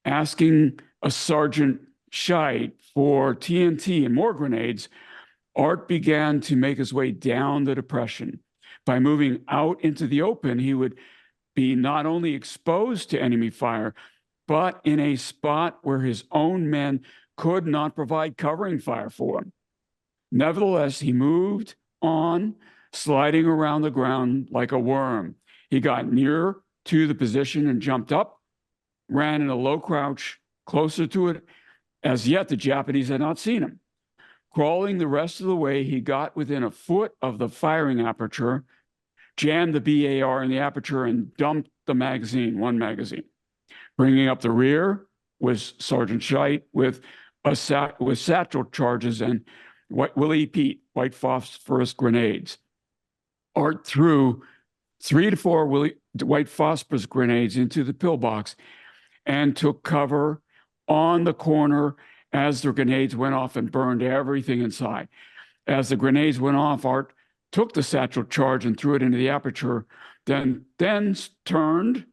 Asking a Sergeant Scheid for TNT and more grenades, Art began to make his way down the depression. By moving out into the open, he would be not only exposed to enemy fire, but in a spot where his own men could not provide covering fire for him. Nevertheless, he moved on, sliding around the ground like a worm. He got near to the position and jumped up, ran in a low crouch closer to it. As yet, the Japanese had not seen him. Crawling the rest of the way, he got within a foot of the firing aperture jammed the BAR in the aperture and dumped the magazine, one magazine. Bringing up the rear was Sergeant Scheidt with satchel charges and Willie Pete, white phosphorus grenades. Art threw 3 to 4 white phosphorus grenades into the pillbox and took cover on the corner as the grenades went off and burned everything inside. As the grenades went off, Art took the satchel charge and threw it into the aperture, then turned,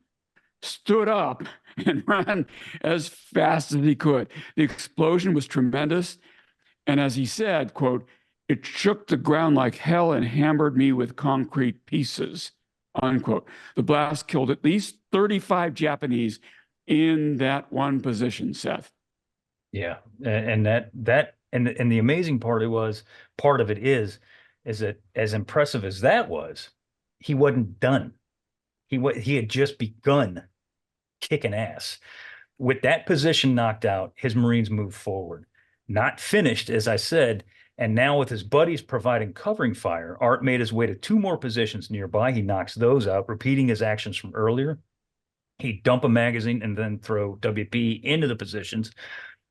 stood up, and ran as fast as he could. The explosion was tremendous. And as he said, quote, "It shook the ground like hell and hammered me with concrete pieces," unquote. The blast killed at least 35 Japanese in that one position, Seth. Yeah. And the amazing part of it is that as impressive as that was, he wasn't done. He had just begun kicking ass. With that position knocked out, his Marines moved forward. Not finished, as I said, and now with his buddies providing covering fire, Art made his way to 2 more positions nearby. He knocks those out, repeating his actions from earlier. He'd dump a magazine and then throw WP into the positions.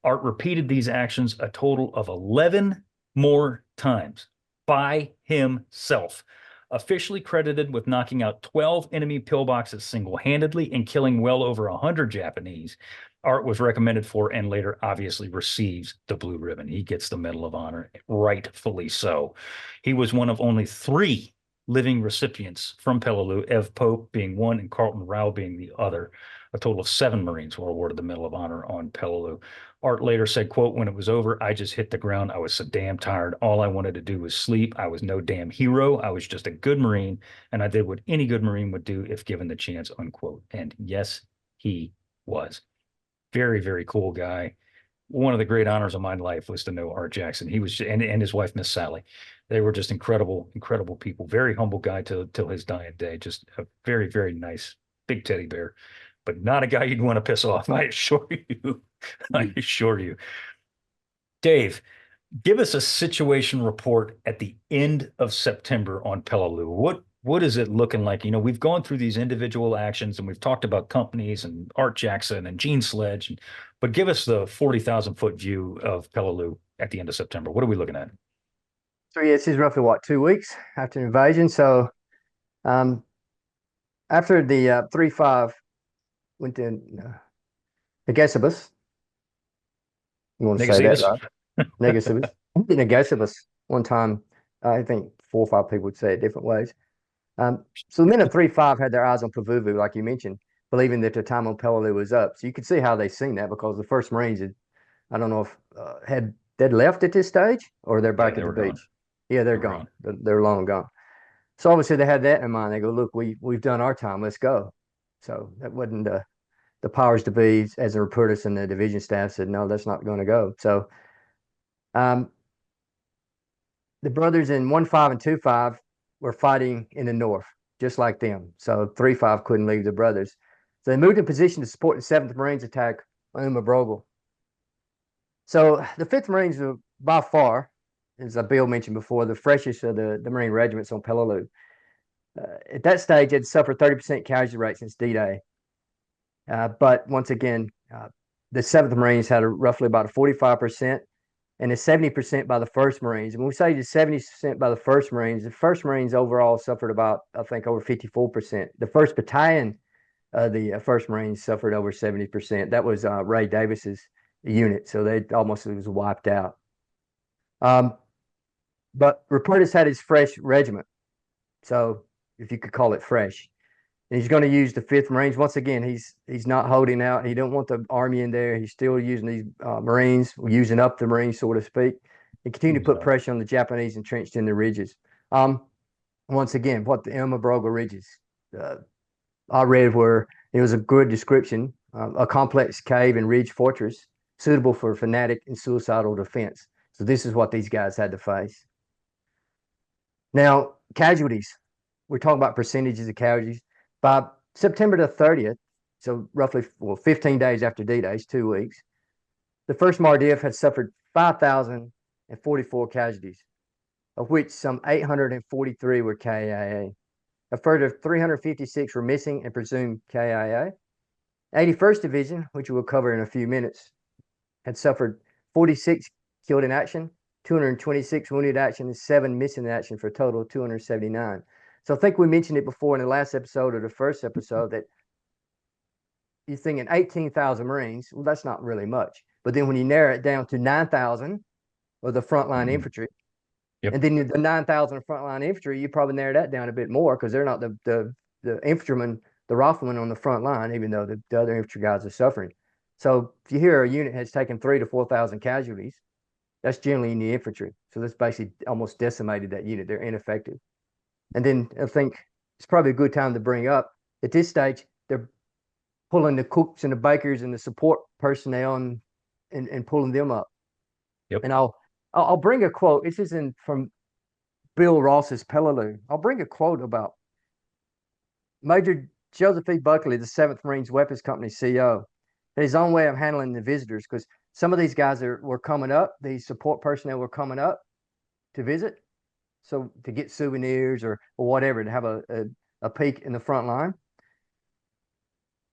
Art repeated these actions a total of 11 more times by himself, officially credited with knocking out 12 enemy pillboxes single-handedly and killing well over 100 Japanese. Art was recommended for and later obviously receives the Blue Ribbon. He gets the Medal of Honor, rightfully so. He was one of only 3 living recipients from Peleliu, Ev Pope being one and Carlton Rao being the other. A total of 7 Marines were awarded the Medal of Honor on Peleliu. Art later said, quote, "When it was over, I just hit the ground. I was so damn tired. All I wanted to do was sleep. I was no damn hero. I was just a good Marine, and I did what any good Marine would do if given the chance," unquote. And yes, he was. Very, very cool guy. One of the great honors of my life was to know Art Jackson. He was, and his wife, Miss Sally. They were just incredible, incredible people. Very humble guy till his dying day. Just a very, very nice big teddy bear, but not a guy you'd want to piss off. I assure you. I assure you. Dave, give us a situation report at the end of September on Peleliu. What is it looking like? You know, we've gone through these individual actions and we've talked about companies and Art Jackson and Gene Sledge, but give us the 40,000-foot view of Peleliu at the end of September. What are we looking at? So yeah, this is roughly what, 2 weeks after the invasion. So after the 3-5 went to Ngesebus. You want to say that, right? Ngesebus. Ngesebus one time. I think 4 or 5 people would say it different ways. So the men of 3-5 had their eyes on Pavuvu, like you mentioned, believing that their time on Peleliu was up. So you could see how they seen that because the first Marines had, I don't know if they'd left at this stage or they're back at the beach. Gone. Yeah, they're gone. They're long gone. So obviously they had that in mind. They go, look, we've done our time. Let's go. So that wasn't the powers to be, as the reporters and the division staff said, no, that's not going to go. So the brothers in 1-5 and 2-5 were fighting in the north, just like them. So 3-5 couldn't leave the brothers. So they moved in position to support the 7th Marines attack on Umabrogel. So the 5th Marines were by far, as Bill mentioned before, the freshest of the Marine regiments on Peleliu. At that stage, it had suffered 30% casualty rate since D-Day. But once again, the 7th Marines had roughly about a 45% and a 70% by the 1st Marines. And when we say the 70% by the 1st Marines overall suffered about, I think, over 54%. The 1st Battalion of the 1st Marines suffered over 70%. That was Ray Davis's unit, so they almost was wiped out. But Rupertus had his fresh regiment, so if you could call it fresh. And he's going to use the 5th Marines. Once again, he's not holding out. He don't want the Army in there. He's still using these Marines, using up the Marines, so to speak, and continue to put pressure on the Japanese entrenched in the ridges. Once again, what the Umabrogel ridges I read where it was a good description, a complex cave and ridge fortress suitable for fanatic and suicidal defense. So this is what these guys had to face. Now, casualties. We're talking about percentages of casualties. By September the 30th, so roughly 15 days after D-Day, 2 weeks, the 1st MARDF had suffered 5,044 casualties, of which some 843 were KIA. A further 356 were missing and presumed KIA. 81st Division, which we'll cover in a few minutes, had suffered 46 killed in action, 226 wounded action, and 7 missing in action for a total of 279. So I think we mentioned it before in the last episode or the first episode that you're thinking 18,000 Marines. Well, that's not really much. But then when you narrow it down to 9,000 of the frontline infantry, and then the 9,000 frontline infantry, you probably narrow that down a bit more because they're not the infantrymen, the riflemen on the front line, even though the other infantry guys are suffering. So if you hear a unit has taken 3,000 to 4,000 casualties, that's generally in the infantry. So that's basically almost decimated that unit. They're ineffective. And then I think it's probably a good time to bring up at this stage, they're pulling the cooks and the bakers and the support personnel and pulling them up. And I'll bring a quote. This is from Bill Ross's Peleliu. I'll bring a quote about Major Joseph E. Buckley, the 7th Marines Weapons Company CEO, his own way of handling the visitors, because some of these guys were coming up, these support personnel were coming up to visit, so to get souvenirs or whatever, to have a peek in the front line.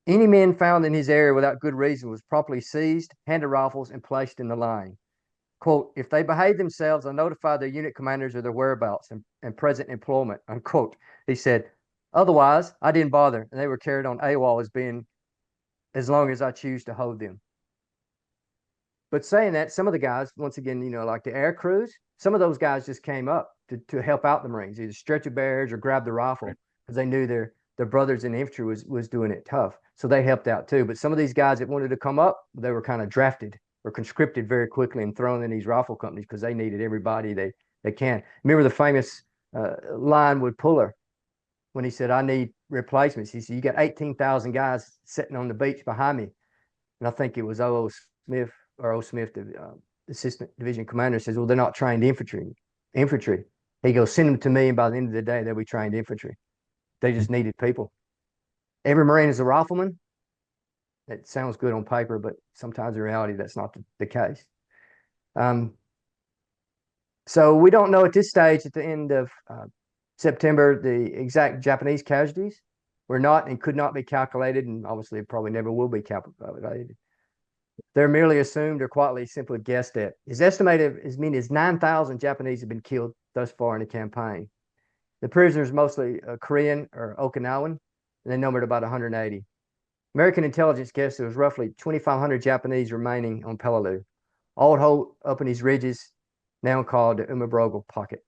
Any men found in his area without good reason was properly seized, handed rifles, and placed in the line. Quote, if they behave themselves, I notify their unit commanders of their whereabouts and present employment, unquote. He said, otherwise, I didn't bother, and they were carried on AWOL as long as I choose to hold them. But saying that, some of the guys, once again, like the air crews, some of those guys just came up to help out the Marines, either stretcher bearers or grab the rifle, because they knew their brothers in the infantry was doing it tough. So they helped out too. But some of these guys that wanted to come up, they were kind of drafted or conscripted very quickly and thrown in these rifle companies because they needed everybody they can. Remember the famous line with Puller when he said, I need replacements. He said, you got 18,000 guys sitting on the beach behind me. And I think it was O. Smith, the assistant division commander, says, well, they're not trained infantry. He goes, send them to me, and by the end of the day, they'll be trained infantry. They just needed people. Every Marine is a rifleman. It sounds good on paper, but sometimes in reality, that's not the case. So we don't know at this stage, at the end of September, the exact Japanese casualties were not and could not be calculated, and obviously it probably never will be calculated. They're merely assumed or quietly simply guessed at. It's estimated as many as 9,000 Japanese have been killed thus far in the campaign. The prisoners mostly Korean or Okinawan, and they numbered about 180. American intelligence guessed there was roughly 2,500 Japanese remaining on Peleliu, all holed up in these ridges, now called the Umabrogal Pocket.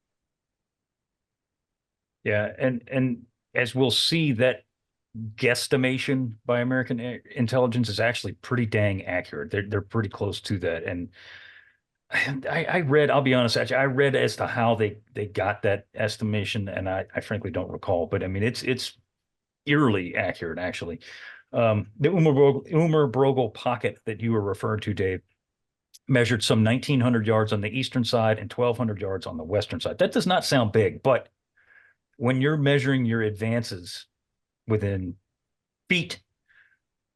Yeah, and as we'll see, that guesstimation by American intelligence is actually pretty dang accurate. They're pretty close to that. And I read, I'll be honest, actually, I read as to how they got that estimation, and I frankly don't recall. But I mean, it's eerily accurate, actually. The Umabrogal Pocket that you were referring to, Dave, measured some 1,900 yards on the eastern side and 1,200 yards on the western side. That does not sound big, but when you're measuring your advances within feet,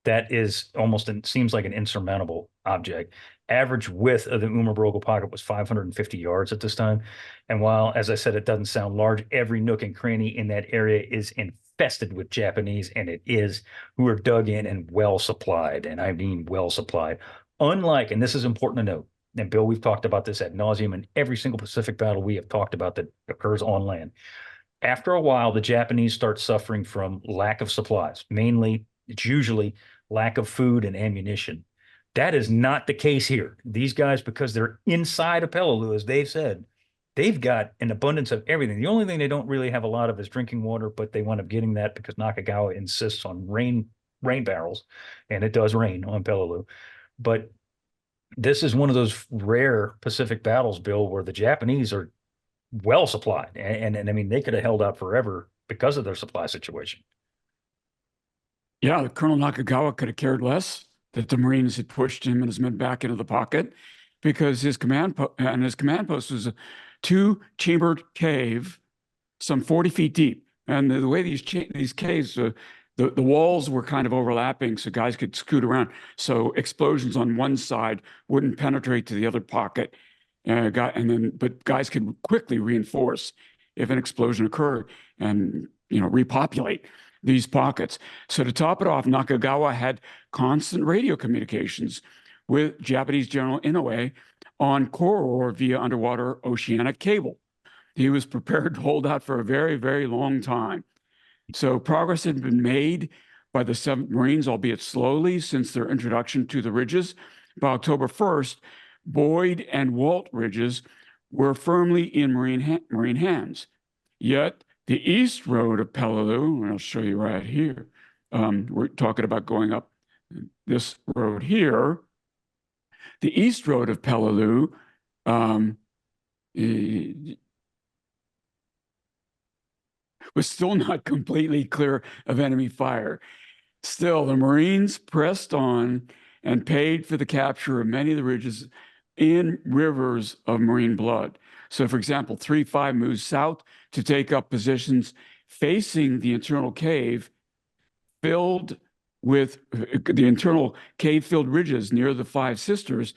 that is almost, seems like an insurmountable object. Average width of the Umabrogal Pocket was 550 yards at this time. And while, as I said, it doesn't sound large, every nook and cranny in that area is infested with Japanese, and it is, who are dug in and well supplied. And I mean well supplied. Unlike, and this is important to note, and Bill, we've talked about this ad nauseum in every single Pacific battle we have talked about that occurs on land. After a while, the Japanese start suffering from lack of supplies. Mainly, it's usually lack of food and ammunition. That is not the case here. These guys, because they're inside of Peleliu, as Dave said, they've got an abundance of everything. The only thing they don't really have a lot of is drinking water, but they wind up getting that because Nakagawa insists on rain barrels, and it does rain on Peleliu. But this is one of those rare Pacific battles, Bill, where the Japanese are well supplied. And I mean, they could have held out forever because of their supply situation. Yeah, Colonel Nakagawa could have cared less that the Marines had pushed him and his men back into the pocket, because his command post was a 2-chambered cave, some 40 feet deep. And the way these caves, the walls were kind of overlapping, so guys could scoot around. So explosions on one side wouldn't penetrate to the other pocket. But guys could quickly reinforce if an explosion occurred and, repopulate these pockets. So to top it off, Nakagawa had constant radio communications with Japanese General Inoue on Koror via underwater oceanic cable. He was prepared to hold out for a very, very long time. So progress had been made by the 7th Marines, albeit slowly, since their introduction to the ridges. By October 1st, Boyd and Walt ridges were firmly in Marine hands. Yet the east road of Peleliu, and I'll show you right here, we're talking about going up this road here. The east road of Peleliu was still not completely clear of enemy fire. Still, the Marines pressed on and paid for the capture of many of the ridges in rivers of Marine blood. So, for example, 3-5 moves south to take up positions facing the internal cave filled with the internal cave-filled ridges near the Five Sisters,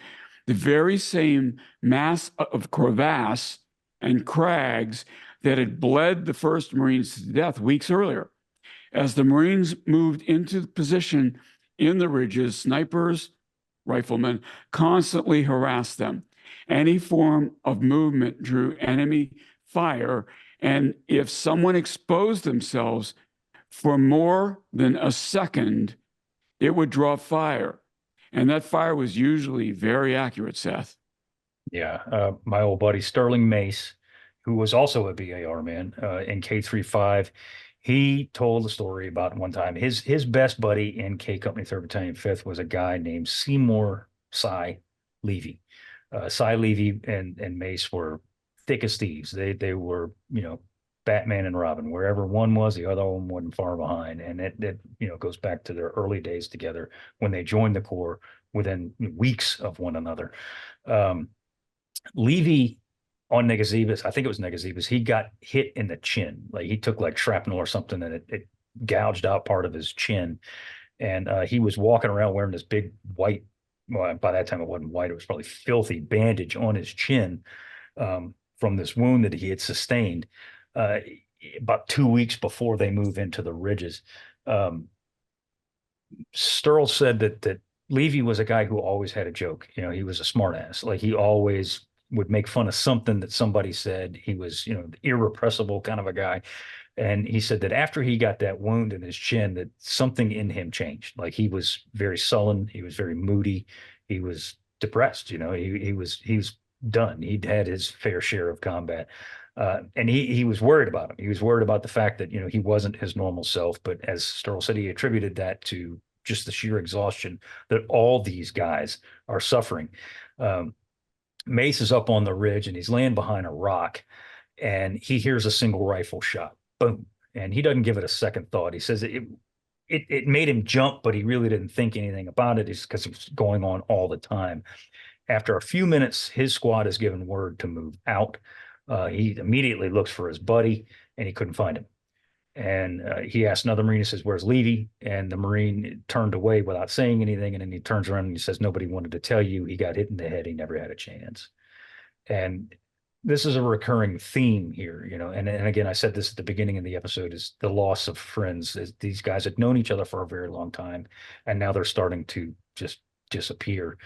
the very same mass of crevasse and crags that had bled the 1st Marines to death weeks earlier. As the Marines moved into position in the ridges, snipers, riflemen constantly harassed them. Any form of movement drew enemy fire, and if someone exposed themselves for more than a second, it would draw fire. And that fire was usually very accurate, Seth. Yeah, my old buddy Sterling Mace, who was also a BAR man in K-35, he told the story about one time his best buddy in K Company 3rd Battalion 5th was a guy named Seymour Cy Levy. Cy Levy and Mace were thick as thieves. They were, Batman and Robin. Wherever one was, the other one wasn't far behind. And it goes back to their early days together when they joined the Corps within weeks of one another. Levy on Ngesebus, I think it was Ngesebus, he got hit in the chin. Like he took like shrapnel or something and it gouged out part of his chin. And he was walking around wearing this big white, well, by that time it wasn't white, it was probably filthy bandage on his chin from this wound that he had sustained about 2 weeks before they move into the ridges. Sterl said that Levy was a guy who always had a joke. He was a smartass. Like he always would make fun of something that somebody said. He was, irrepressible kind of a guy. And he said that after he got that wound in his chin, that something in him changed. Like he was very sullen. He was very moody. He was depressed. He was done. He'd had his fair share of combat. And he was worried about him. He was worried about the fact that, he wasn't his normal self. But as Sterl said, he attributed that to just the sheer exhaustion that all these guys are suffering. Mace is up on the ridge and he's laying behind a rock and he hears a single rifle shot. Boom. And he doesn't give it a second thought. He says it made him jump, but he really didn't think anything about it because it was going on all the time. After a few minutes, his squad is given word to move out. He immediately looks for his buddy and he couldn't find him. And he asked another Marine, he says, "Where's Levy?" And the Marine turned away without saying anything. And then he turns around and he says, "Nobody wanted to tell you. He got hit in the head. He never had a chance." And this is a recurring theme here, and again, I said this at the beginning of the episode, is the loss of friends. These guys had known each other for a very long time, and now they're starting to just disappear.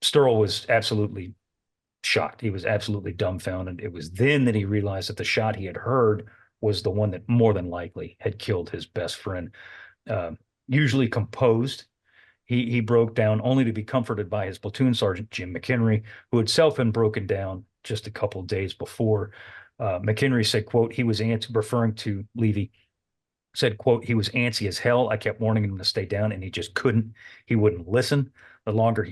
Sterl was absolutely shocked. He was absolutely dumbfounded. It was then that he realized that the shot he had heard was the one that more than likely had killed his best friend. Usually composed, he broke down only to be comforted by his platoon sergeant, Jim McHenry, who had self been broken down just a couple of days before. McHenry said, quote, he was referring to Levy, said, quote, he was antsy as hell. I kept warning him to stay down and he just couldn't. He wouldn't listen. The longer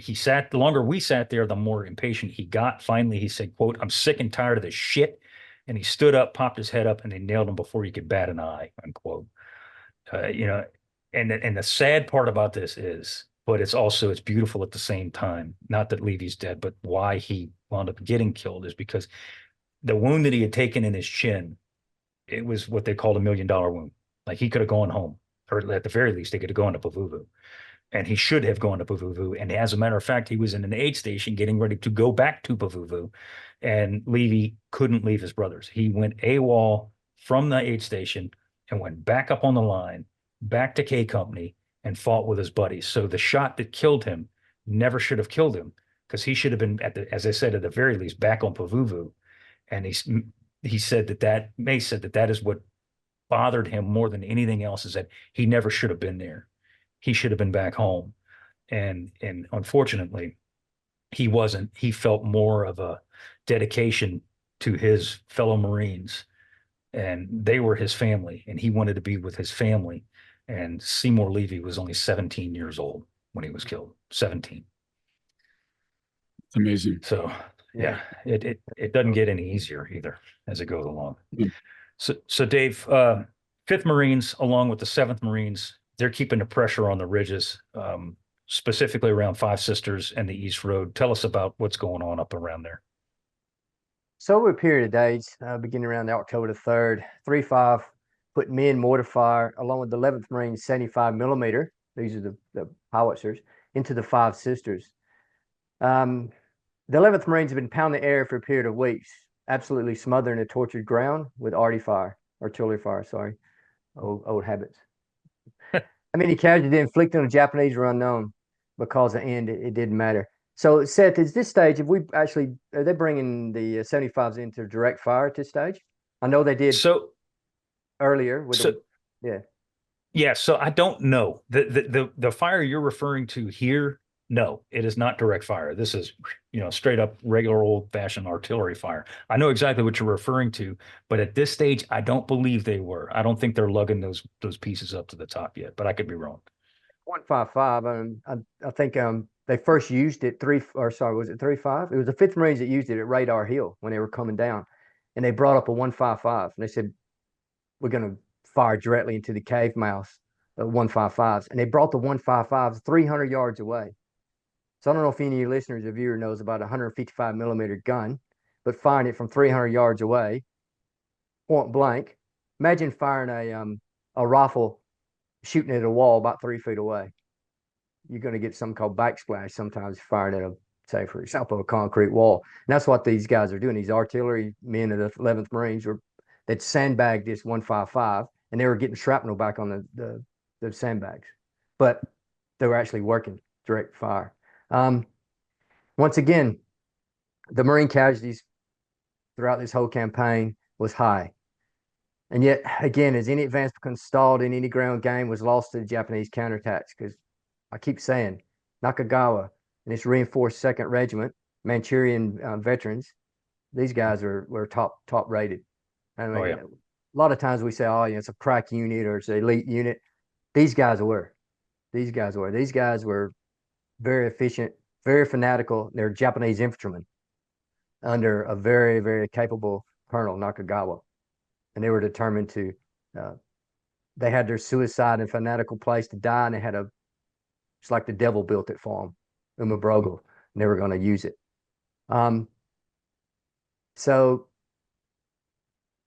we sat there, the more impatient he got. Finally, he said, quote, I'm sick and tired of this shit. And he stood up, popped his head up, and they nailed him before he could bat an eye, unquote. And the sad part about this is, but it's beautiful at the same time. Not that Levy's dead, but why he wound up getting killed is because the wound that he had taken in his chin, it was what they called $1 million wound. Like he could have gone home, or at the very least, they could have gone to Pavuvu. and he should have gone to Pavuvu. And as a matter of fact, he was in an aid station getting ready to go back to Pavuvu, and Levy couldn't leave his brothers. He went AWOL from the aid station and went back up on the line, back to K Company, and fought with his buddies. So the shot that killed him never should have killed him, because he should have been, as I said, at the very least, back on Pavuvu. And he said that Mace said that is what bothered him more than anything else, is that he never should have been there. He should have been back home. And unfortunately, he wasn't. He felt more of a dedication to his fellow Marines, and they were his family, and he wanted to be with his family. And Seymour Levy was only 17 years old when he was killed. 17. It's amazing. So yeah, it doesn't get any easier either as it goes along. So Dave, 5th Marines, along with the 7th Marines, they're keeping the pressure on the ridges, specifically around Five Sisters and the East Road. Tell us about what's going on up around there. So over a period of days, beginning around October the 3rd, 3-5 put men mortar fire along with the 11th Marine 75 millimeter. These are the howitzers into the Five Sisters. The 11th Marines have been pounding the air for a period of weeks, absolutely smothering the tortured ground with artillery fire, sorry, old habits. How many casualties inflicted on the Japanese were unknown, because at the end it didn't matter. So Seth, at this stage, are they bringing the 75s into direct fire at this stage? I know they did earlier with Yeah, so I don't know. The fire you're referring to here, no, it is not direct fire. This is, straight up regular old-fashioned artillery fire. I know exactly what you're referring to, but at this stage, I don't believe they were. I don't think they're lugging those pieces up to the top yet, but I could be wrong. 155. I think they first used it was it 3-5? It was the 5th Marines that used it at Radar Hill when they were coming down, and they brought up a 155, and they said, we're going to fire directly into the cave mouth of 155s, and they brought the 155s 300 yards away. So I don't know if any of your listeners or viewers knows about a 155 millimeter gun, but firing it from 300 yards away, point blank. Imagine firing a rifle, shooting at a wall about 3 feet away. You're going to get something called backsplash sometimes firing at say, for example, a concrete wall. And that's what these guys are doing. These artillery men of the 11th Marines that sandbagged this 155, and they were getting shrapnel back on the sandbags. But they were actually working direct fire. Once again, the Marine casualties throughout this whole campaign was high. And yet, again, as any advance becomes stalled in any ground game was lost to the Japanese counterattacks, because I keep saying Nakagawa and his reinforced 2nd Regiment, Manchurian veterans, these guys were top rated. I mean, a lot of times we say, it's a crack unit or it's an elite unit. These guys were. These guys were very efficient, very fanatical. They're Japanese infantrymen under a very, very capable Colonel Nakagawa. And they were determined to, they had their suicide and fanatical place to die, and they had it's like the devil built it for them, Umabrogel, and they were going to use it. So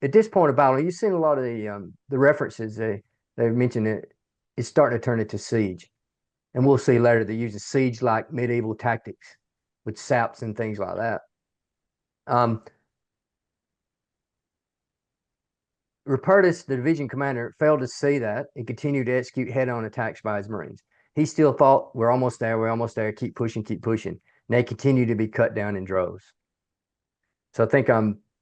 at this point of battle, you've seen a lot of the references. They've mentioned it's starting to turn into siege. And we'll see later they use siege-like medieval tactics with saps and things like that. Rupertus, the division commander, failed to see that and continued to execute head-on attacks by his Marines. He still thought, we're almost there, keep pushing. And they continue to be cut down in droves. So I think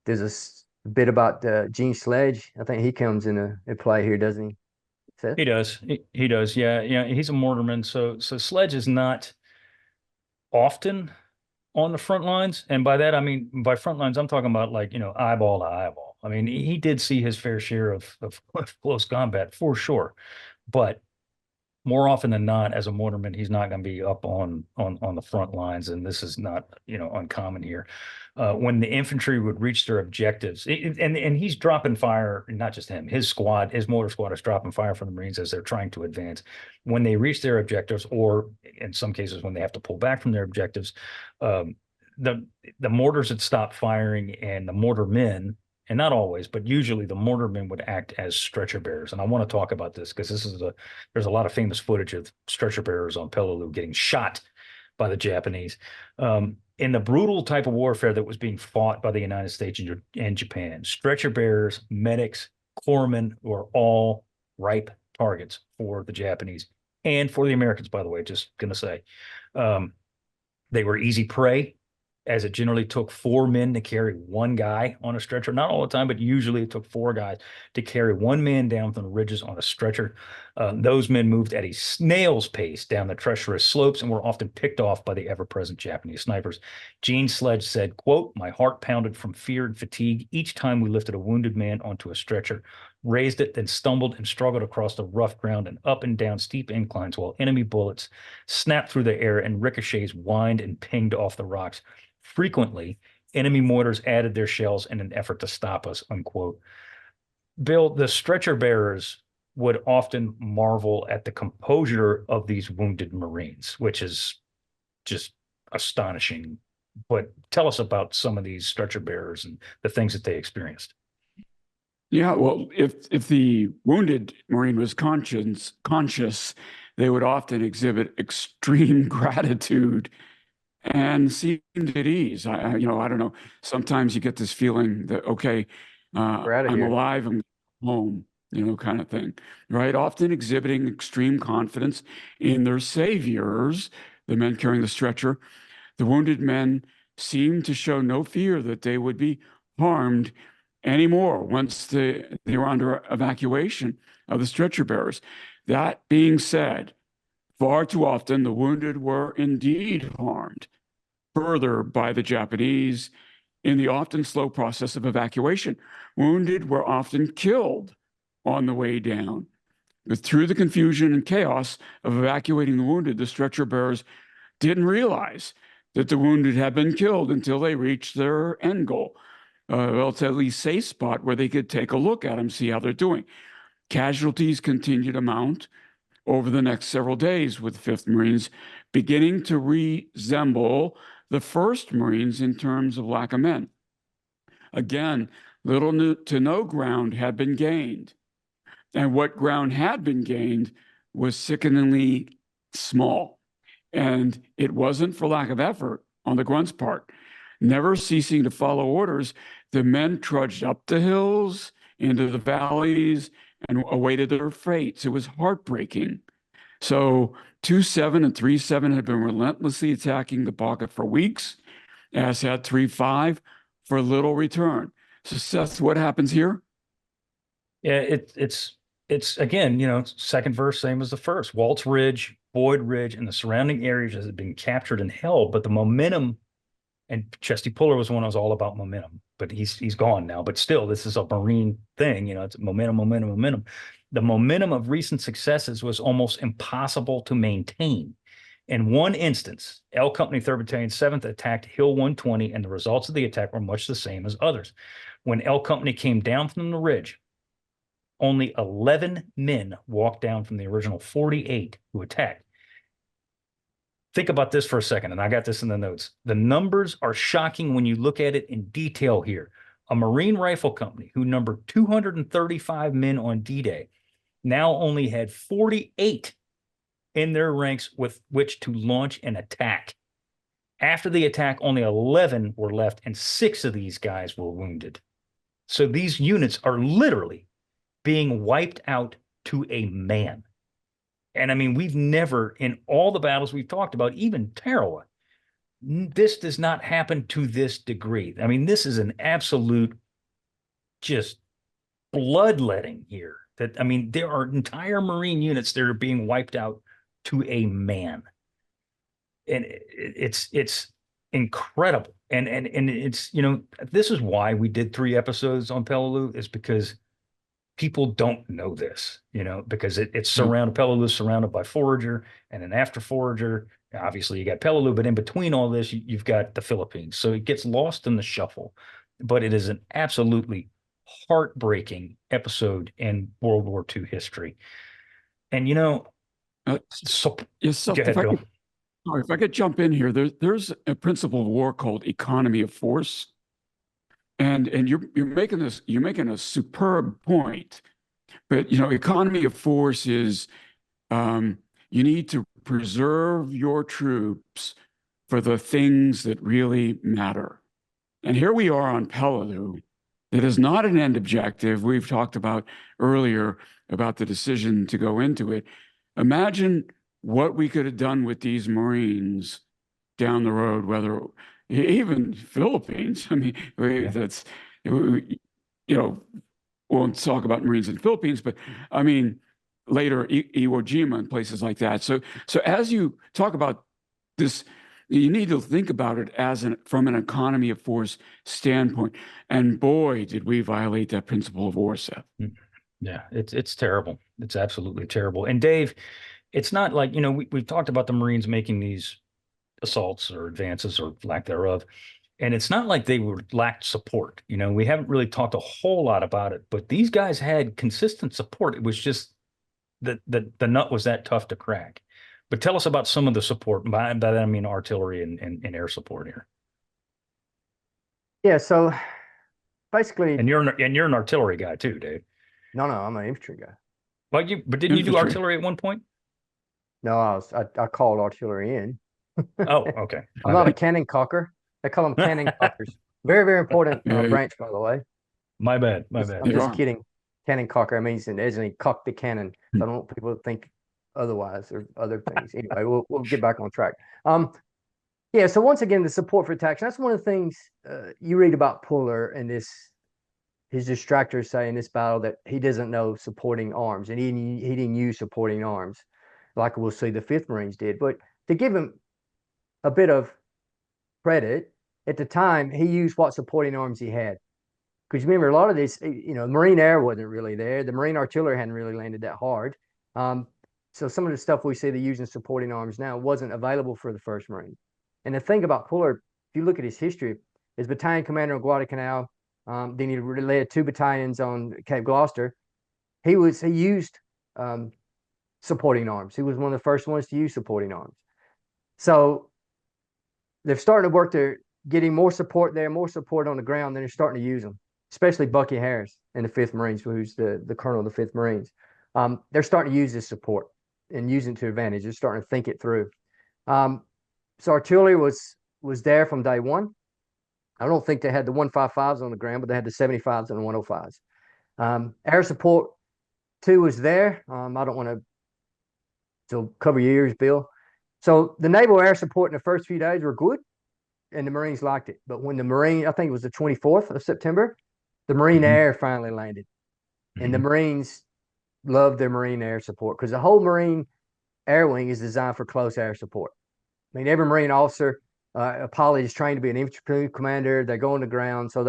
there's a bit about Gene Sledge. I think he comes in play here, doesn't he? Seth? He does. He does. Yeah. He's a mortarman. So Sledge is not often on the front lines. And by that, I mean, by front lines, I'm talking about eyeball to eyeball. I mean, he did see his fair share of close combat for sure. But more often than not, as a mortarman, he's not going to be up on the front lines. And this is not, uncommon here. When the infantry would reach their objectives, and he's dropping fire, not just him, his mortar squad is dropping fire from the Marines as they're trying to advance. When they reach their objectives, or in some cases when they have to pull back from their objectives, the mortars had stopped firing, and the mortar men and not always, but usually the mortarmen would act as stretcher bearers. And I want to talk about this because there's a lot of famous footage of stretcher bearers on Peleliu getting shot by the Japanese. In the brutal type of warfare that was being fought by the United States and Japan, stretcher bearers, medics, corpsmen were all ripe targets for the Japanese and for the Americans, by the way, just going to say. They were easy prey, as it generally took 4 men to carry 1 guy on a stretcher. Not all the time, but usually it took 4 guys to carry 1 man down from the ridges on a stretcher. Those men moved at a snail's pace down the treacherous slopes and were often picked off by the ever-present Japanese snipers. Gene Sledge said, quote, "My heart pounded from fear and fatigue each time we lifted a wounded man onto a stretcher, raised it, then stumbled and struggled across the rough ground and up and down steep inclines while enemy bullets snapped through the air and ricochets whined and pinged off the rocks. Frequently, enemy mortars added their shells in an effort to stop us," unquote. Bill, the stretcher bearers would often marvel at the composure of these wounded Marines, which is just astonishing. But tell us about some of these stretcher bearers and the things that they experienced. Yeah, well, if the wounded Marine was conscious, they would often exhibit extreme gratitude and seemed at ease. I don't know. Sometimes you get this feeling that, okay, I'm alive, I'm home, kind of thing, right? Often exhibiting extreme confidence in their saviors, the men carrying the stretcher. The wounded men seemed to show no fear that they would be harmed anymore once they were under evacuation of the stretcher bearers. That being said, far too often the wounded were indeed harmed further by the Japanese in the often slow process of evacuation. Wounded were often killed on the way down. But through the confusion and chaos of evacuating the wounded, the stretcher bearers didn't realize that the wounded had been killed until they reached their end goal, relatively safe spot where they could take a look at them, see how they're doing. Casualties continued to mount over the next several days, with 5th Marines beginning to resemble the 1st Marines in terms of lack of men. Again, little to no ground had been gained. And what ground had been gained was sickeningly small. And it wasn't for lack of effort on the grunts' part. Never ceasing to follow orders, the men trudged up the hills, into the valleys, and awaited their fates. It was heartbreaking. So 2-7 and 3-7 had been relentlessly attacking the pocket for weeks, as had 3-5 for little return. So Seth, what happens here? Yeah, it's again, second verse, same as the first. Waltz Ridge, Boyd Ridge, and the surrounding areas has been captured and held, but the momentum, and Chesty Puller was one who was all about momentum, but he's gone now. But still, this is a Marine thing, it's momentum. The momentum of recent successes was almost impossible to maintain. In one instance, L Company 3rd Battalion 7th attacked Hill 120, and the results of the attack were much the same as others. When L Company came down from the ridge, only 11 men walked down from the original 48 who attacked. Think about this for a second, and I got this in the notes. The numbers are shocking when you look at it in detail here. A Marine Rifle Company who numbered 235 men on D-Day now only had 48 in their ranks with which to launch an attack. After the attack, only 11 were left, and 6 of these guys were wounded. So these units are literally being wiped out to a man. And I mean, we've never, in all the battles we've talked about, even Tarawa, this does not happen to this degree. I mean, this is an absolute just bloodletting here. There are entire Marine units that are being wiped out to a man. And it's incredible. And it's, this is why we did 3 episodes on Peleliu, is because people don't know this, because it's surrounded, Peleliu is surrounded by Forager, and then after Forager, obviously you got Peleliu, but in between all this, you've got the Philippines. So it gets lost in the shuffle, but it is an absolutely heartbreaking episode in World War II history. And, so yes, go ahead, Bill. If I could jump in here, there's a principle of war called economy of force. And you're making a superb point, but economy of force is you need to preserve your troops for the things that really matter. And here we are on Peleliu. It is not an end objective. We've talked about earlier about the decision to go into it. Imagine what we could have done with these Marines down the road, whether even Philippines. I mean, that's, won't talk about Marines in the Philippines, but I mean, later Iwo Jima and places like that. So as you talk about this, you need to think about it from an economy of force standpoint. And boy, did we violate that principle of war, Seth. Yeah, it's terrible. It's absolutely terrible. And Dave, it's not like, we've talked about the Marines making these assaults or advances or lack thereof. And it's not like they lacked support. We haven't really talked a whole lot about it, but these guys had consistent support. It was just that the nut was that tough to crack. But tell us about some of the support. By that I mean artillery and air support here. Yeah, so basically, and you're an artillery guy too, Dave. No, I'm an infantry guy. But didn't you do artillery at one point? No, I called artillery in. Oh, okay. I'm not a cannon cocker. They call them cannon cockers. Very, very important branch, by the way. My bad. I'm just kidding. Cannon cocker means as in cock the cannon. So I don't want people to think otherwise or other things. Anyway, we'll get back on track. Yeah. So once again, the support for attacks. That's one of the things you read about Puller and his distractors say in this battle that he doesn't know supporting arms, and he didn't use supporting arms like we'll see the 5th Marines did. But to give him a bit of credit, at the time he used what supporting arms he had. Because remember, a lot of this, Marine Air wasn't really there. The Marine artillery hadn't really landed that hard. So some of the stuff we see they're using supporting arms now wasn't available for the 1st Marine. And the thing about Puller, if you look at his history, is battalion commander on Guadalcanal. Then he led 2 battalions on Cape Gloucester. He used supporting arms. He was one of the first ones to use supporting arms. So they're starting to work there, getting more support there, more support on the ground. Then they're starting to use them, especially Bucky Harris in the 5th Marines, who's the colonel of the 5th Marines. They're starting to use this support and using it to advantage. They're starting to think it through. So artillery was there from day one. I don't think they had the 155s on the ground, but they had the 75s and the 105s. Air support too was there. I don't want to cover your ears, Bill. So the naval air support in the first few days were good, and the Marines liked it. But when I think it was the 24th of September, the Marine Air finally landed. And the Marines loved their Marine air support because the whole Marine Air Wing is designed for close air support. I mean, every Marine officer, a pilot is trained to be an infantry commander. They go on the ground, so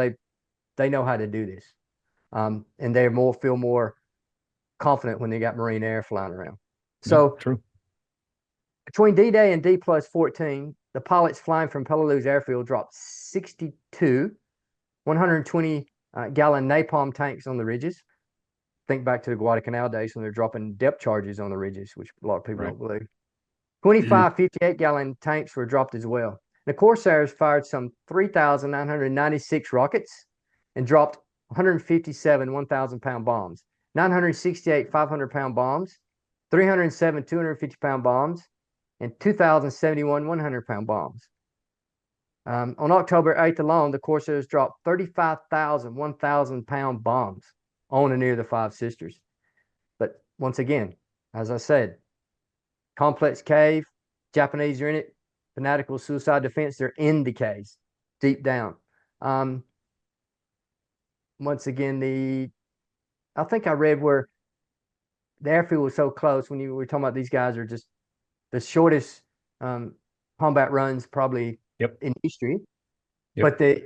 they know how to do this. And they feel more confident when they got Marine Air flying around. So true. Between D-Day and D+14, the pilots flying from Peleliu's airfield dropped 62 120-gallon napalm tanks on the ridges. Think back to the Guadalcanal days when they're dropping depth charges on the ridges, which a lot of people don't believe. 25 58-gallon tanks were dropped as well. The Corsairs fired some 3,996 rockets and dropped 157 1,000-pound bombs, 968 500-pound bombs, 307 250-pound bombs, and 2,071 100-pound bombs. On October 8th alone, the Corsairs dropped 35,000 1,000-pound bombs on and near the Five Sisters. But once again, as I said, complex cave, Japanese are in it, fanatical suicide defense, they're in the caves, deep down. Once again, I think I read where the airfield was so close when you were talking about these guys are just the shortest combat runs probably in history. But they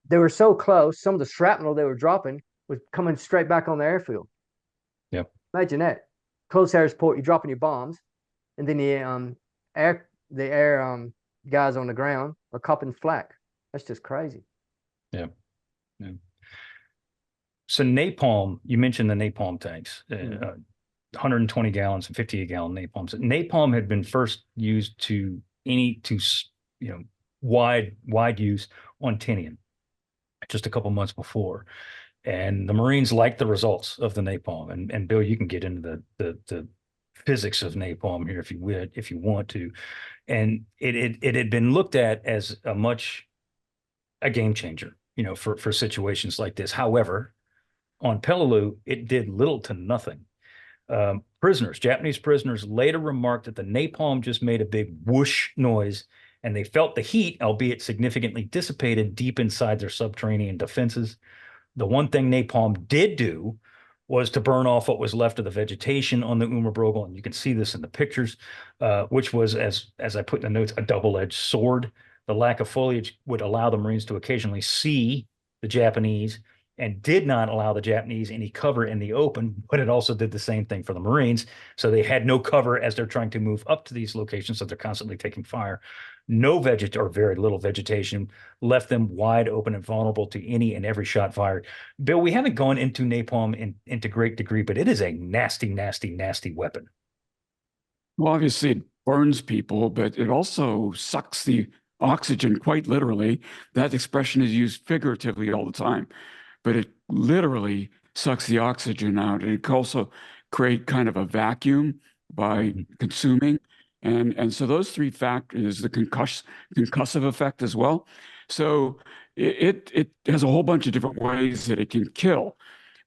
were so close, some of the shrapnel they were dropping was coming straight back on the airfield. Imagine that. Close air support, you're dropping your bombs, and then the air guys on the ground are copping flak. That's just crazy. So napalm, you mentioned the napalm tanks, 120 gallons and 58-gallon napalms. Napalm had been first used to wide use on Tinian. just a couple months before. And the Marines liked the results of the napalm. And Bill, you can get into the physics of napalm here if you want to. And it had been looked at as a game changer, for situations like this. However, on Peleliu, it did little to nothing. Japanese prisoners later remarked that the napalm just made a big whoosh noise, and they felt the heat, albeit significantly dissipated, deep inside their subterranean defenses. The one thing napalm did do was to burn off what was left of the vegetation on the Umerbrogel, and you can see this in the pictures, which was, as I put in the notes, a double-edged sword. The lack of foliage would allow the Marines to occasionally see the Japanese, and did not allow the Japanese any cover in the open, but it also did the same thing for the Marines. So they had no cover as they're trying to move up to these locations, so they're constantly taking fire. No or very little vegetation left them wide open and vulnerable to any and every shot fired. Bill, we haven't gone into napalm into great degree, but it is a nasty, nasty, nasty weapon. Well, obviously it burns people, but it also sucks the oxygen, quite literally. That expression is used figuratively all the time, but it literally sucks the oxygen out. And it can also create kind of a vacuum by consuming. And so those three factors, the concussive effect as well. So it has a whole bunch of different ways that it can kill.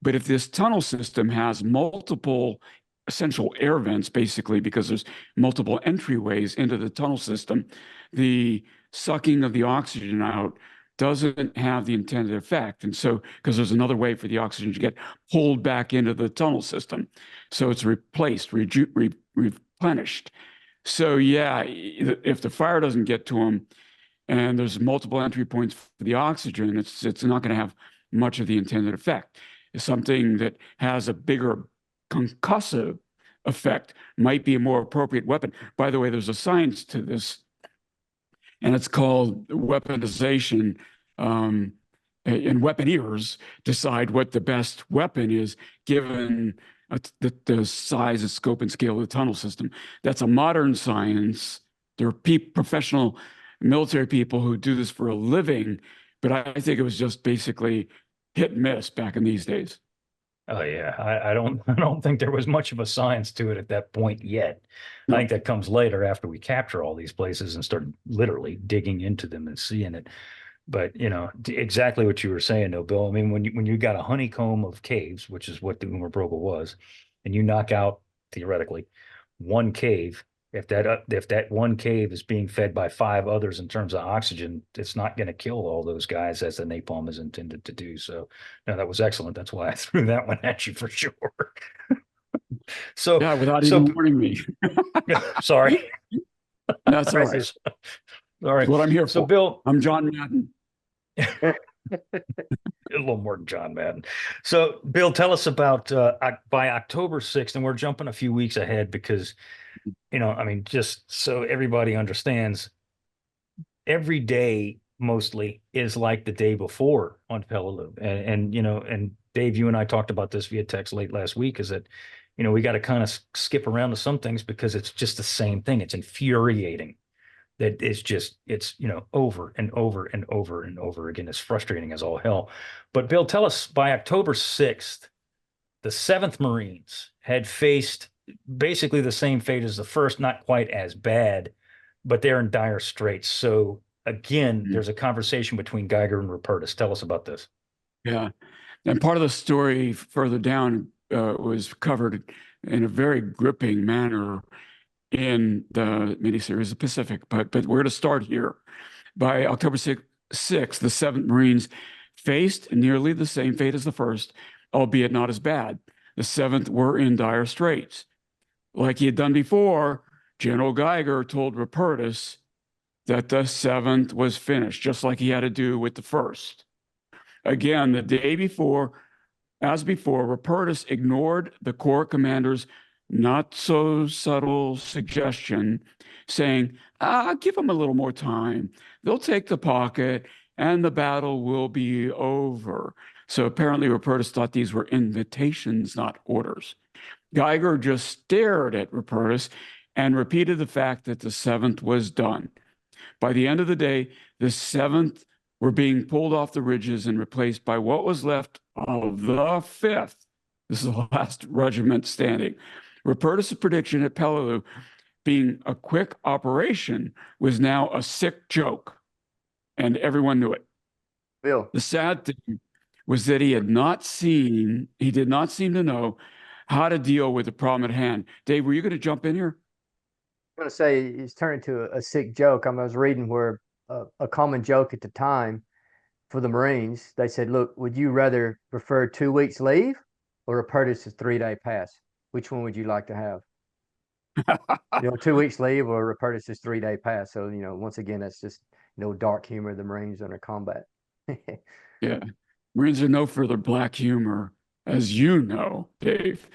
But if this tunnel system has multiple essential air vents, basically, because there's multiple entryways into the tunnel system, the sucking of the oxygen out doesn't have the intended effect. And so, because there's another way for the oxygen to get pulled back into the tunnel system. So it's replaced, replenished. So yeah, if the fire doesn't get to them and there's multiple entry points for the oxygen, it's not going to have much of the intended effect. It's something that has a bigger concussive effect might be a more appropriate weapon. By the way, there's a science to this, and it's called weaponization. And weaponeers decide what the best weapon is given the size and scope and scale of the tunnel system. That's a modern science. There are professional military people who do this for a living, but I think it was just basically hit and miss back in these days. Oh yeah, I don't think there was much of a science to it at that point yet. No. I think that comes later after we capture all these places and start literally digging into them and seeing it. But exactly what you were saying, though, Bill. I mean, when you got a honeycomb of caves, which is what the Umerbrogel was, and you knock out theoretically one cave, if that one cave is being fed by 5 others in terms of oxygen, it's not going to kill all those guys as the napalm is intended to do. So, no, that was excellent. That's why I threw that one at you for sure. So yeah, without even warning me. Sorry. That's all right. All right. That's what I'm here for. So, Bill, I'm John Madden. A little more than John Madden. So, Bill, tell us about by October 6th, and we're jumping a few weeks ahead because, I mean, just so everybody understands, every day mostly is like the day before on Peleliu. And Dave, you and I talked about this via text late last week, is that, we got to kind of skip around to some things because it's just the same thing. It's infuriating. That it's over and over and over and over again. It's frustrating as all hell. But Bill, tell us, by October 6th, the 7th Marines had faced basically the same fate as the 1st, not quite as bad, but they're in dire straits. So again, there's a conversation between Geiger and Rupertus. Tell us about this. Yeah. And part of the story further down was covered in a very gripping manner in the miniseries The Pacific, but we're going to start here. By October 6th, the 7th Marines faced nearly the same fate as the 1st, albeit not as bad. The 7th were in dire straits. Like he had done before, General Geiger told Rupertus that the 7th was finished, just like he had to do with the 1st. Again, the day before, as before, Rupertus ignored the Corps commander's not so subtle suggestion, saying, give them a little more time. They'll take the pocket and the battle will be over. So apparently Rupertus thought these were invitations, not orders. Geiger just stared at Rupertus and repeated the fact that the 7th was done. By the end of the day, the 7th were being pulled off the ridges and replaced by what was left of the 5th. This is the last regiment standing. Rupertus' prediction at Peleliu being a quick operation was now a sick joke, and everyone knew it. Bill. The sad thing was that he did not seem to know how to deal with the problem at hand. Dave, were you going to jump in here? I'm going to say it's turned into a sick joke. I was reading where a common joke at the time for the Marines, they said, look, would you rather prefer 2 weeks leave or Rupertus' 3-day pass? Which one would you like to have? 2 weeks leave or Rupertus' 3-day pass. So, once again, that's just, dark humor of the Marines under combat. Yeah. Marines are no further black humor, as you know, Dave.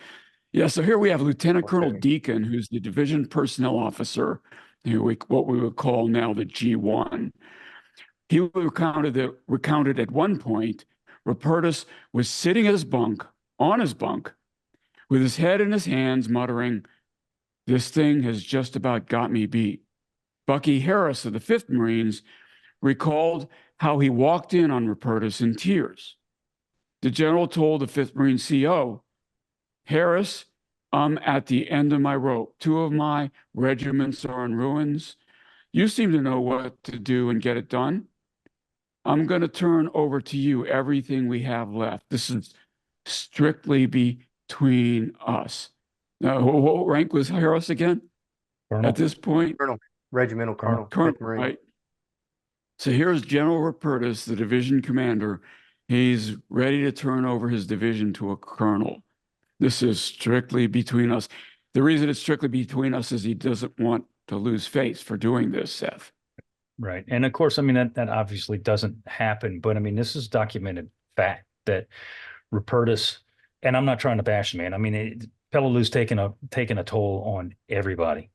Yeah, so here we have Lieutenant Colonel Deacon, who's the division personnel officer, what we would call now the G1. He recounted at one point, Rupertus was sitting at on his bunk, with his head in his hands, muttering, "This thing has just about got me beat." Bucky Harris of the 5th Marines recalled how he walked in on Rupertus in tears. The general told the 5th Marine CO, "Harris, I'm at the end of my rope. 2 of my regiments are in ruins. You seem to know what to do and get it done. I'm going to turn over to you everything we have left. This is strictly between us." Now, what rank was Harris again? Colonel. At this point? Colonel, regimental colonel, Colonel, 5th Marine. right. So here's General Rupertus, the division commander. He's ready to turn over his division to a colonel. This is strictly between us. The reason it's strictly between us is he doesn't want to lose face for doing this, Seth. Right. And of course, I mean, that obviously doesn't happen, but I mean, this is documented fact that Rupertus, and I'm not trying to bash the man. I mean, Peleliu's taken a toll on everybody.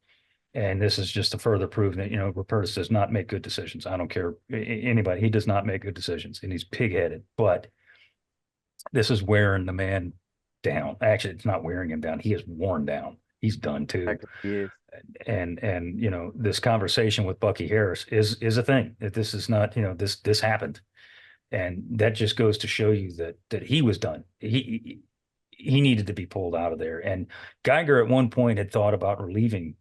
And this is just a further proof that, Rupertus does not make good decisions. I don't care anybody. He does not make good decisions, and he's pig-headed. But this is wearing the man down. Actually, it's not wearing him down. He is worn down. He's done too. He is. And this conversation with Bucky Harris is a thing. That this is not, this happened. And that just goes to show you that he was done. He needed to be pulled out of there. And Geiger at one point had thought about relieving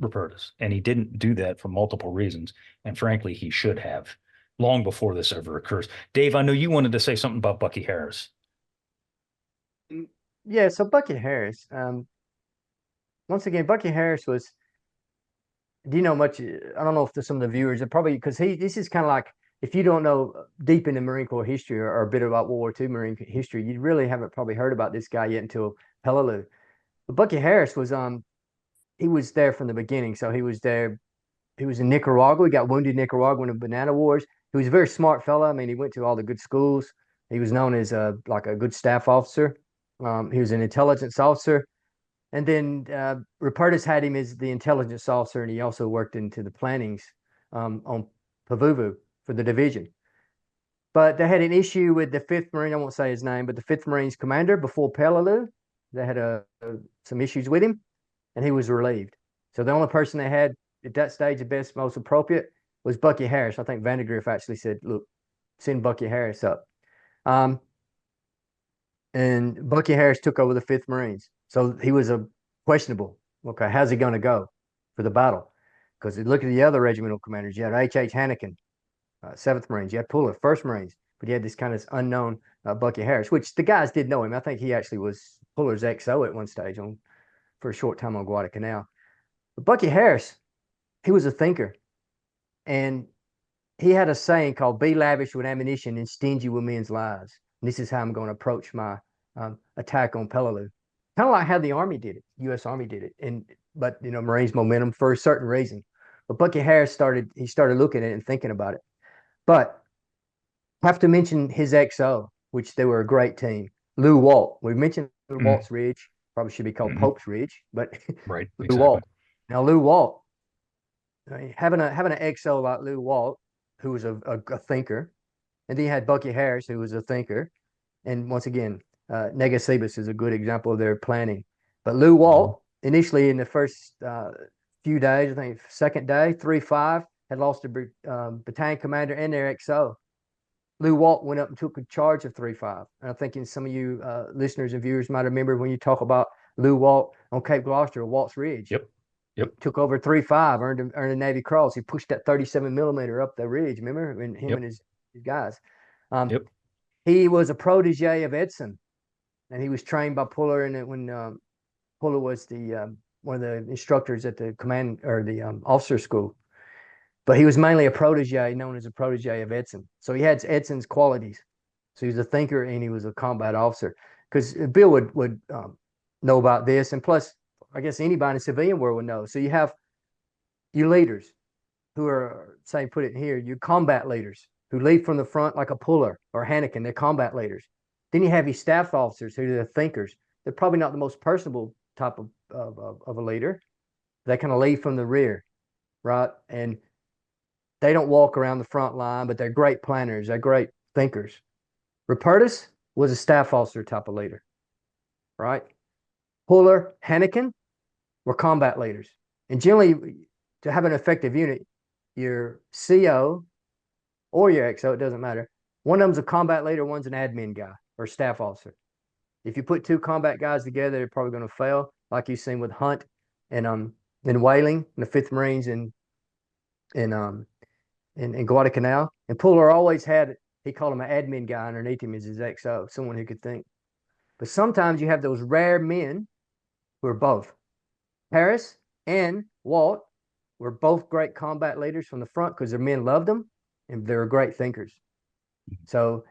Rupertus, and he didn't do that for multiple reasons. And frankly, he should have, long before this ever occurs. Dave, I know you wanted to say something about Bucky Harris. Yeah, so Bucky Harris, once again, Bucky Harris was, do you know much? I don't know if some of the viewers are probably, because this is kind of like, if you don't know deep into Marine Corps history or a bit about World War II Marine history, you really haven't probably heard about this guy yet until Peleliu. But Bucky Harris was, he was there from the beginning. So he was there. He was in Nicaragua. He got wounded in Nicaragua in the Banana Wars. He was a very smart fella. I mean, he went to all the good schools. He was known as like a good staff officer. He was an intelligence officer. And then Rupertus had him as the intelligence officer, and he also worked into the plannings on Pavuvu for the division. But they had an issue with the 5th Marine. I won't say his name, but the 5th Marine's commander before Peleliu. They had some issues with him, and he was relieved. So the only person they had at that stage, the best, most appropriate, was Bucky Harris. I think Vandegrift actually said, look, send Bucky Harris up. And Bucky Harris took over the 5th Marines. So he was a questionable. Okay, how's he going to go for the battle? Because you look at the other regimental commanders. You had H.H. Hannikin, 7th Marines. You had Puller, 1st Marines. But you had this kind of unknown Bucky Harris, which the guys did know him. I think he actually was Puller's XO at one stage for a short time on Guadalcanal. But Bucky Harris, he was a thinker. And he had a saying called, "Be lavish with ammunition and stingy with men's lives. And this is how I'm going to approach my attack on Peleliu." Kind of like how the Army did it, U.S. Army did it. But Marines momentum for a certain reason. But Bucky Harris started looking at it and thinking about it. But I have to mention his XO, which they were a great team. Lou Walt. We mentioned Walt's Ridge. Probably should be called Pope's Ridge, but right. Lou Exactly. Walt. Now Lou Walt, having an XO like Lou Walt, who was a thinker, and then you had Bucky Harris, who was a thinker, and once again, Ngesebus is a good example of their planning. But Lou Walt, initially in the first few days, I think second day, 3-5, had lost their battalion commander and their XO. Lew Walt went up and took a charge of 3-5. And I'm thinking some of you listeners and viewers might remember when you talk about Lew Walt on Cape Gloucester, Walt's Ridge. Yep. He took over 3-5, earned a Navy Cross. He pushed that 37 millimeter up the ridge. Remember, and him and his guys. He was a protege of Edson, and he was trained by Puller. And when Puller was the one of the instructors at the command or the officer school, but he was mainly a protege, known as a protege of Edson. So he had Edson's qualities. So he was a thinker and he was a combat officer. Because Bill would know about this, and plus, I guess anybody in the civilian world would know. So you have your leaders who are, say, put it in here, your combat leaders who lead from the front like a Puller or Hannikin. They're combat leaders. Then you have your staff officers who are the thinkers. They're probably not the most personable type of a leader. They kind of lead from the rear, right? And they don't walk around the front line, but they're great planners. They're great thinkers. Rupertus was a staff officer type of leader, right? Puller, Hannikin were combat leaders. And generally, to have an effective unit, your CO or your XO, it doesn't matter. One of them's a combat leader, one's an admin guy or staff officer. If you put two combat guys together, they're probably going to fail, like you've seen with Hunt and Whaling and the 5th Marines in Guadalcanal. And Puller always had, he called him an admin guy underneath him as his XO, someone who could think. But sometimes you have those rare men who are both. Harris and Walt were both great combat leaders from the front because their men loved them and they were great thinkers. So,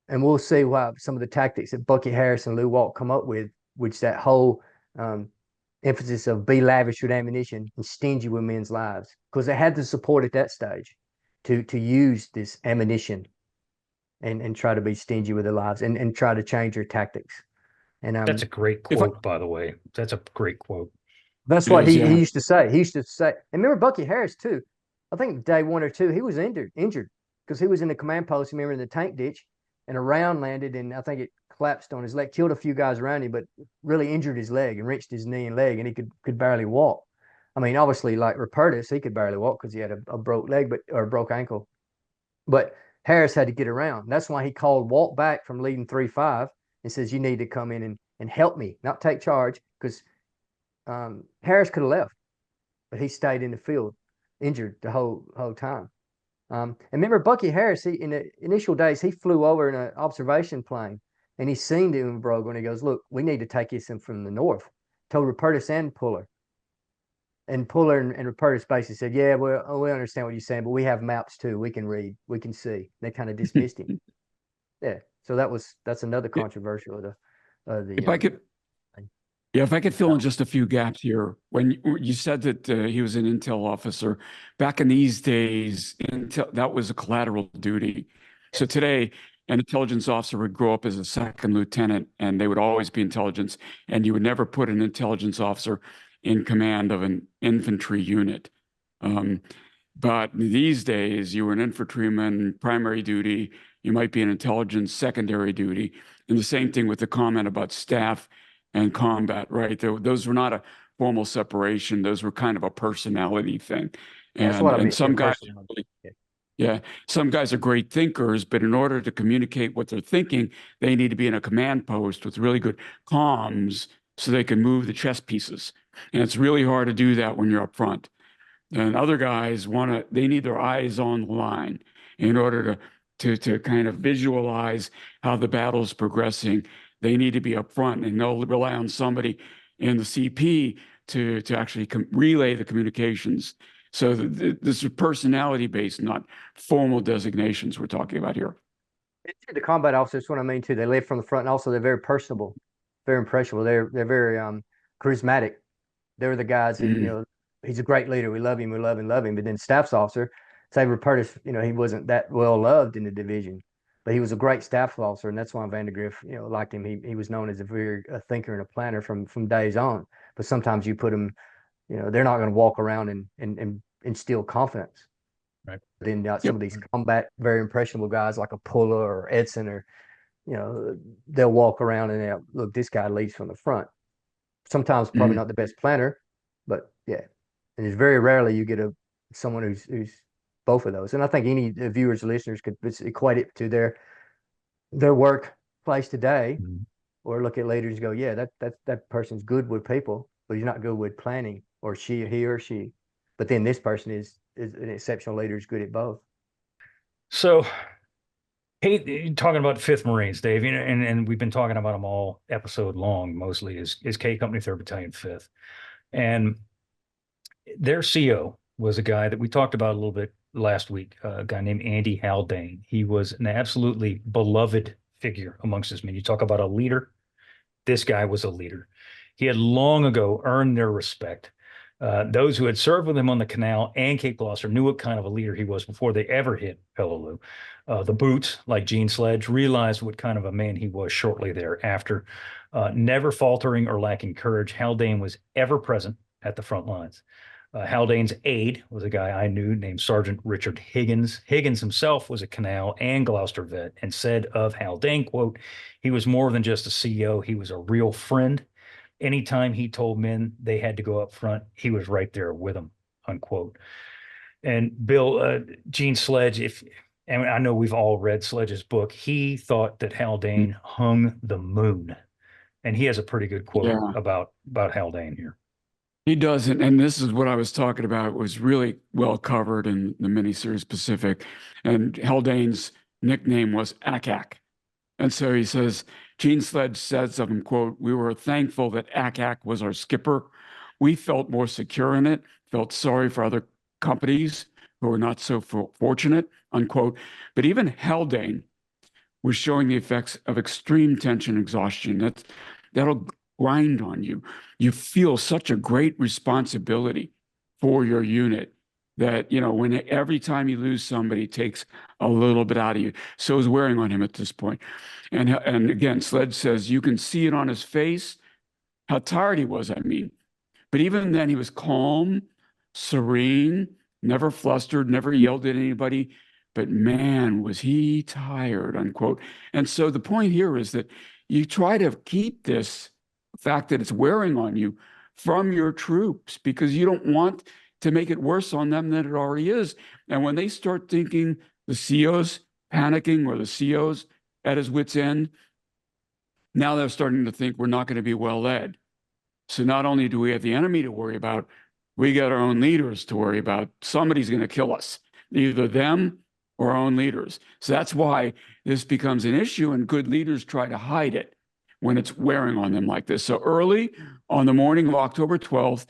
and we'll see why some of the tactics that Bucky Harris and Lew Walt come up with, which that whole emphasis of be lavish with ammunition and stingy with men's lives, because they had the support at that stage to use this ammunition and try to be stingy with their lives and try to change their tactics. And that's a great quote, by the way. That's a great quote. That's what he used to say. He used to say, and remember Bucky Harris too. I think day 1 or 2, he was injured because he was in the command post, remember, in the tank ditch, and a round landed, and I think it collapsed on his leg, killed a few guys around him, but really injured his leg and wrenched his knee and leg, and he could barely walk. I mean, obviously, like Rupertus, he could barely walk because he had a broke leg, or a broke ankle. But Harris had to get around. That's why he called Walt back from leading 3-5 and says, you need to come in and help me, not take charge, because Harris could have left, but he stayed in the field, injured the whole time. And remember, Bucky Harris, in the initial days, he flew over in an observation plane, and he seen the Umbro when he goes, look, we need to take this in from the north. Told Rupertus and Puller. And Puller and Rupertus basically said, yeah, well, we understand what you're saying, but we have maps too. We can read, we can see. They kind of dismissed him. Yeah. So that's another controversial if I could fill in just a few gaps here. When you said that he was an intel officer, back in these days, intel, that was a collateral duty. So today, an intelligence officer would grow up as a 2nd lieutenant, and they would always be intelligence, and you would never put an intelligence officer in command of an infantry unit. But these days, you were an infantryman, primary duty. You might be an intelligence, secondary duty. And the same thing with the comment about staff and combat, right? Those were not a formal separation. Those were kind of a personality thing. And some guys, some guys are great thinkers, but in order to communicate what they're thinking, they need to be in a command post with really good comms so they can move the chess pieces. And it's really hard to do that when you're up front. And other guys they need their eyes on the line in order to kind of visualize how the battle's progressing. They need to be up front, and they'll rely on somebody in the CP to actually relay the communications. So this is personality based, not formal designations we're talking about here. The combat officers, what I mean too, they live from the front, and also they're very personable, very impressionable. They're very charismatic. They're the guys that, he's a great leader. We love him. We love him. But then staff's officer, say Rupertus, he wasn't that well loved in the division, but he was a great staff officer, and that's why Vandergriff, liked him. He was known as a thinker and a planner from days on. But sometimes you put them, they're not going to walk around and instill confidence. Right. Then some of these combat, very impressionable guys like a Puller or Edson, or they'll walk around and look, this guy leads from the front. Sometimes probably not the best planner, but yeah. And it's very rarely you get someone who's both of those. And I think any viewers or listeners could equate it to their workplace today, or look at leaders and go, yeah, that person's good with people, but he's not good with planning, or he or she. But then this person is an exceptional leader, is good at both. So, hey, talking about 5th Marines, Dave, you know, and we've been talking about them all episode long, mostly is K Company 3rd Battalion 5th. And their CO was a guy that we talked about a little bit last week, a guy named Andy Haldane. He was an absolutely beloved figure amongst his men. You talk about a leader. This guy was a leader. He had long ago earned their respect. Those who had served with him on the canal and Cape Gloucester knew what kind of a leader he was before they ever hit Peleliu. The boots, like Gene Sledge, realized what kind of a man he was shortly thereafter. Never faltering or lacking courage, Haldane was ever present at the front lines. Haldane's aide was a guy I knew named Sergeant Richard Higgins. Higgins himself was a Canal and Gloucester vet and said of Haldane, quote, he was more than just a CO. He was a real friend. Anytime he told men they had to go up front, he was right there with them, unquote. And Bill, Gene Sledge, and I know we've all read Sledge's book, he thought that Haldane hung the moon. And he has a pretty good quote about Haldane here. He doesn't, and this is what I was talking about. It was really well covered in the miniseries Pacific, and Haldane's nickname was Akak. And so he says, Gene Sledge says of him, quote, we were thankful that Akak was our skipper. We felt more secure in it, felt sorry for other companies who were not so fortunate, unquote. But even Haldane was showing the effects of extreme tension and exhaustion. That'll grind on you. You feel such a great responsibility for your unit that, you know, when every time you lose somebody, it takes a little bit out of you. So it was wearing on him at this point. And again, Sledge says you can see it on his face, how tired he was, I mean. But even then, he was calm, serene, never flustered, never yelled at anybody. But man, was he tired, unquote. And so the point here is that you try to keep this fact that it's wearing on you from your troops, because you don't want to make it worse on them than it already is. And when they start thinking the CO's panicking or the CO's at his wit's end, now they're starting to think we're not going to be well led. So not only do we have the enemy to worry about, we got our own leaders to worry about. Somebody's going to kill us, either them or our own leaders. So that's why this becomes an issue, and good leaders try to hide it when it's wearing on them like this. So early on the morning of October 12th,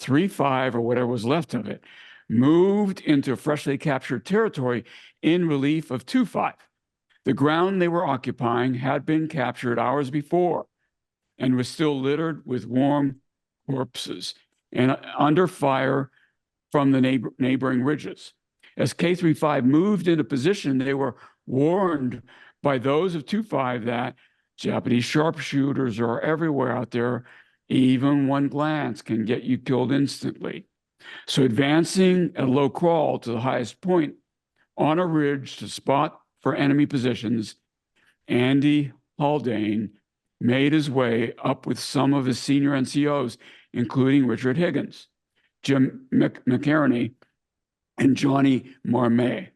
3-5, or whatever was left of it, moved into freshly captured territory in relief of 2-5. The ground they were occupying had been captured hours before and was still littered with warm corpses and under fire from the neighboring ridges. As K-35 moved into position, they were warned by those of 2-5 that Japanese sharpshooters are everywhere out there. Even one glance can get you killed instantly. So advancing at a low crawl to the highest point on a ridge to spot for enemy positions, Andy Haldane made his way up with some of his senior NCOs, including Richard Higgins, Jim McCarney, and Johnny Marmette.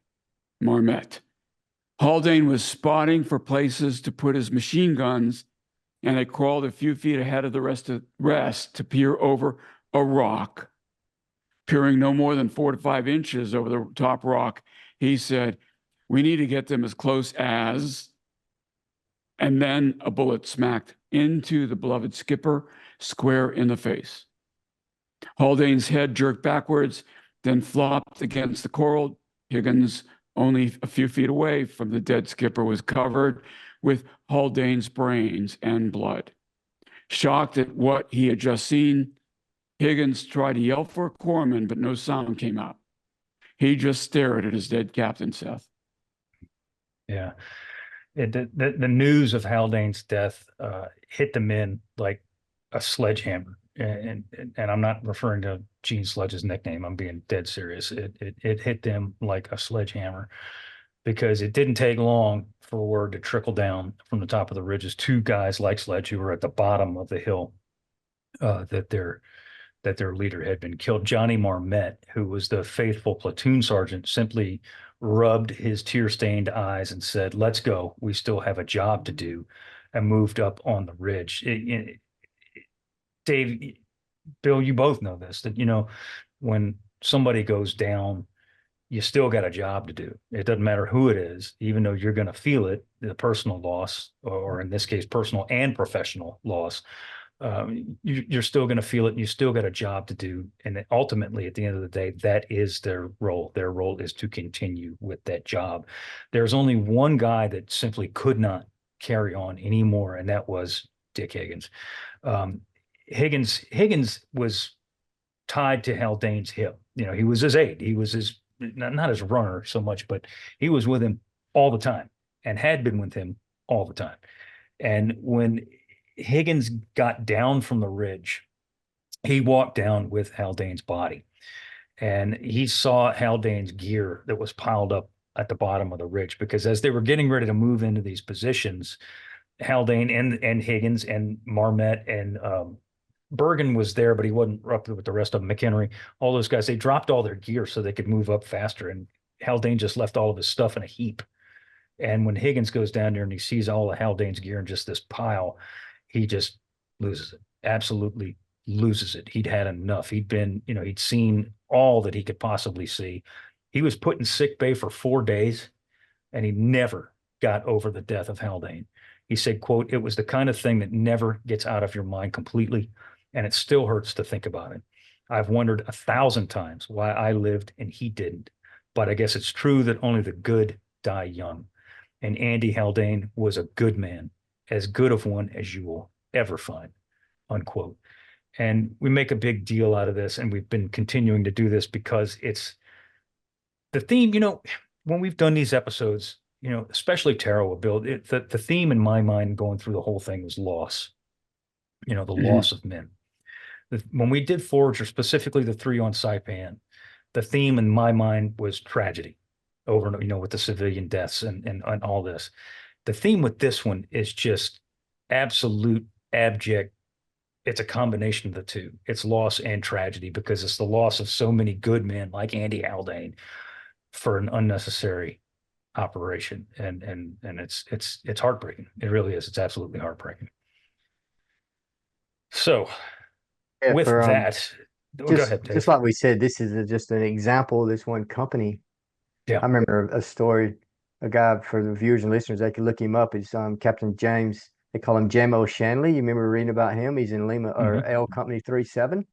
Haldane was spotting for places to put his machine guns, and they crawled a few feet ahead of the rest to peer over a rock. Peering no more than 4 to 5 inches over the top rock, he said, we need to get them as close as, and then a bullet smacked into the beloved skipper square in the face. Haldane's head jerked backwards, then flopped against the coral. Higgins, only a few feet away from the dead skipper, was covered with Haldane's brains and blood. Shocked at what he had just seen, Higgins tried to yell for a corpsman, but no sound came out. He just stared at his dead captain, Seth. Yeah. The news of Haldane's death hit the men like a sledgehammer. And I'm not referring to Gene Sledge's nickname. I'm being dead serious. It hit them like a sledgehammer, because it didn't take long for word to trickle down from the top of the ridges to guys like Sledge, who were at the bottom of the hill, that that their leader had been killed. Johnny Marmette, who was the faithful platoon sergeant, simply rubbed his tear-stained eyes and said, "Let's go. We still have a job to do," and moved up on the ridge. Dave, Bill, you both know this, that, when somebody goes down, you still got a job to do. It doesn't matter who it is, even though you're going to feel it, the personal loss, or in this case, personal and professional loss. You're still going to feel it. And you still got a job to do. And ultimately, at the end of the day, that is their role. Their role is to continue with that job. There's only one guy that simply could not carry on anymore, and that was Dick Higgins. Higgins was tied to Haldane's hip. He was his aide. He was his, not his runner so much, but he was with him all the time and had been with him all the time. And when Higgins got down from the ridge, he walked down with Haldane's body, and he saw Haldane's gear that was piled up at the bottom of the ridge, because as they were getting ready to move into these positions, Haldane and Higgins and Marmette and Bergen was there, but he wasn't up with the rest of them. McHenry, all those guys, they dropped all their gear so they could move up faster. And Haldane just left all of his stuff in a heap. And when Higgins goes down there and he sees all of Haldane's gear in just this pile, he just loses it, absolutely loses it. He'd had enough. He'd been, he'd seen all that he could possibly see. He was put in sick bay for 4 days, and he never got over the death of Haldane. He said, quote, "It was the kind of thing that never gets out of your mind completely, and it still hurts to think about it. I've wondered 1,000 times why I lived and he didn't. But I guess it's true that only the good die young. And Andy Haldane was a good man, as good of one as you will ever find," unquote. And we make a big deal out of this, and we've been continuing to do this because it's the theme. When we've done these episodes, especially Tarot with Bill, the theme in my mind going through the whole thing was loss, the loss of men. When we did Forager, specifically the 3 on Saipan, the theme in my mind was tragedy over, with the civilian deaths and all this. The theme with this one is just absolute abject. It's a combination of the two. It's loss and tragedy, because it's the loss of so many good men like Andy Haldane for an unnecessary operation. And it's heartbreaking. It really is. It's absolutely heartbreaking. So with that, go ahead, Dave. Just like we said, this is just an example of this one company. Yeah. I remember a story, a guy, for the viewers and listeners, they could look him up. Is Captain James. They call him Jamo Shanley. You remember reading about him? He's in Lima or L Company 37.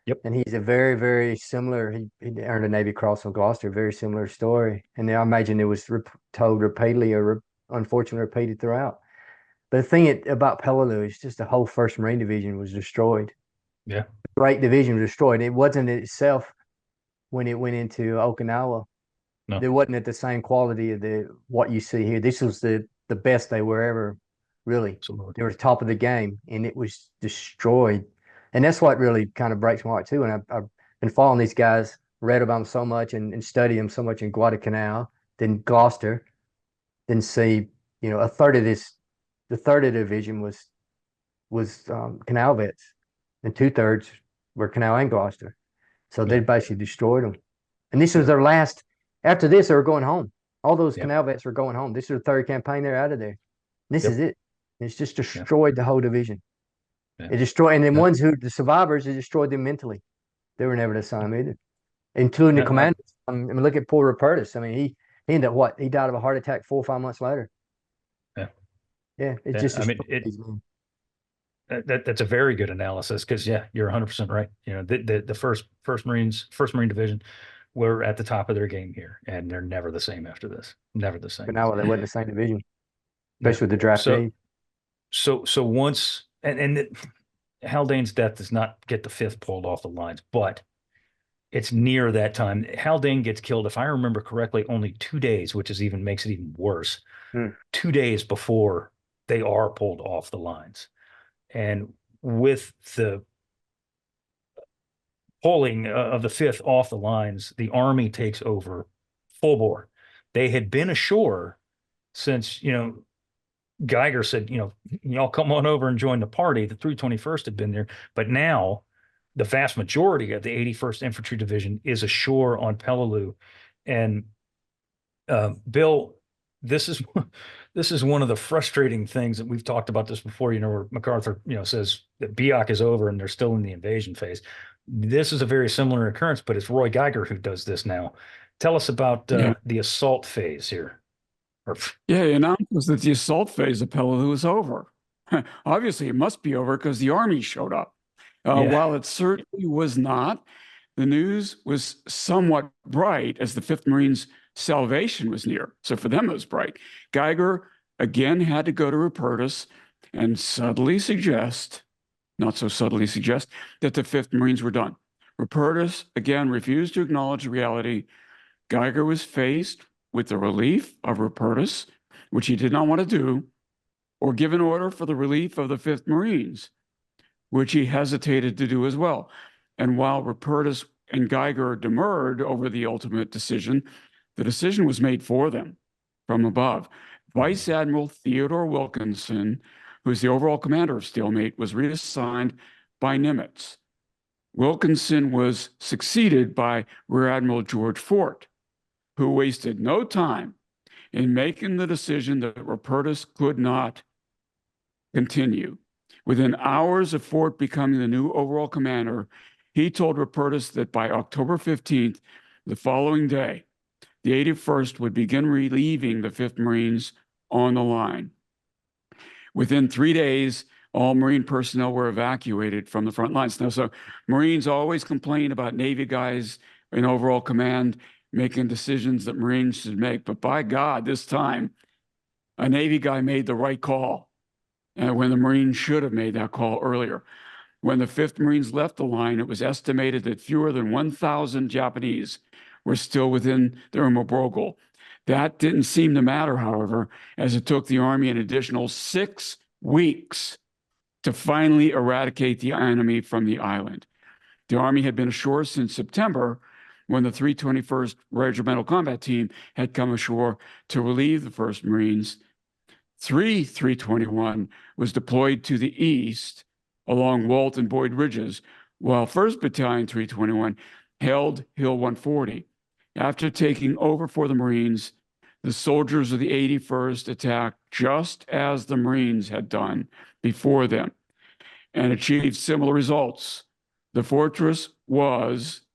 Yep. And he's a very, very similar. He earned a Navy Cross on Gloucester. Very similar story. And I imagine it was told repeatedly or unfortunately repeated throughout. But the thing about Peleliu is just the whole 1st Marine Division was destroyed. Yeah. Great Division was destroyed. It wasn't itself when it went into Okinawa. No. There wasn't at the same quality of what you see here. This was the best they were ever, really. Absolutely. They were top of the game, and it was destroyed. And that's what really kind of breaks my heart too. And I've been following these guys, read about them so much and studied them so much in Guadalcanal, then Gloucester, then see, a third of the third of the division was canal vets, and 2/3 were Canal and Gloucester. So they basically destroyed them. And this was their last. After this, they were going home. All those canal vets were going home. This is their 3rd campaign. They're out of there. This is it. It's just destroyed the whole division. Yeah. It destroyed, and then the survivors, it destroyed them mentally. They were never the same either, including the commanders. I mean, look at poor Rupertus. I mean, he ended up what? He died of a heart attack 4 or 5 months later. Yeah. Yeah. It's just. That's a very good analysis, because you're 100% right. The first Marine Division were at the top of their game here, and they're never the same after this. Never the same. But now they wasn't the same division, especially with the draft days. So once and Haldane's death does not get the 5th pulled off the lines, but it's near that time. Haldane gets killed, if I remember correctly, only 2 days, which makes it even worse. 2 days before they are pulled off the lines. And with the pulling of the 5th off the lines, the Army takes over full bore. They had been ashore since, Geiger said, y'all come on over and join the party. The 321st had been there, but now the vast majority of the 81st Infantry Division is ashore on Peleliu. And Bill, this is one of the frustrating things that we've talked about this before, where MacArthur, says that Biak is over and they're still in the invasion phase. This is a very similar occurrence, but it's Roy Geiger who does this now. Tell us about the assault phase here. Yeah, he announced that the assault phase of Peleliu is over. Obviously, it must be over because the army showed up. While it certainly was not, the news was somewhat bright as the 5th Marines' salvation was near. So for them, it was bright. Geiger again had to go to Rupertus and not so subtly suggest, that the 5th Marines were done. Rupertus again refused to acknowledge reality. Geiger was faced with the relief of Rupertus, which he did not want to do, or give an order for the relief of the 5th Marines, which he hesitated to do as well. And while Rupertus and Geiger demurred over the ultimate decision, the decision was made for them from above. Vice Admiral Theodore Wilkinson, who is the overall commander of Stalemate, was reassigned by Nimitz. Wilkinson was succeeded by Rear Admiral George Fort, who wasted no time in making the decision that Rupertus could not continue. Within hours of Fort becoming the new overall commander, he told Rupertus that by October 15th, the following day, the 81st would begin relieving the 5th Marines on the line. Within 3 days, all Marine personnel were evacuated from the front lines. Now, so Marines always complain about Navy guys in overall command making decisions that Marines should make. But by God, this time, a Navy guy made the right call when the Marines should have made that call earlier. When the 5th Marines left the line, it was estimated that fewer than 1,000 Japanese were still within the Umabrogel. That didn't seem to matter, however, as it took the Army an additional 6 weeks to finally eradicate the enemy from the island. The Army had been ashore since September, when the 321st Regimental Combat Team had come ashore to relieve the 1st Marines. 321 was deployed to the east along Walt and Boyd Ridges, while 1st Battalion 321 held Hill 140. After taking over for the Marines, the soldiers of the 81st attacked just as the Marines had done before them and achieved similar results. The fortress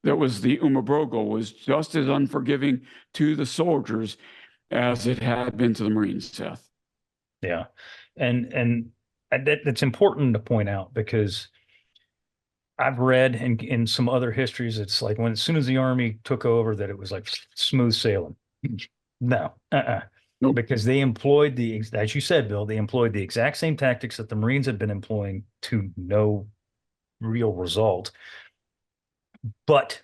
that was the Umabrogel was just as unforgiving to the soldiers as it had been to the Marines, Seth. Yeah. And that's important to point out, because I've read in some other histories, it's like as soon as the Army took over, that it was like smooth sailing. No, Nope. Because they employed as you said, Bill, they employed the exact same tactics that the Marines had been employing to no real result. But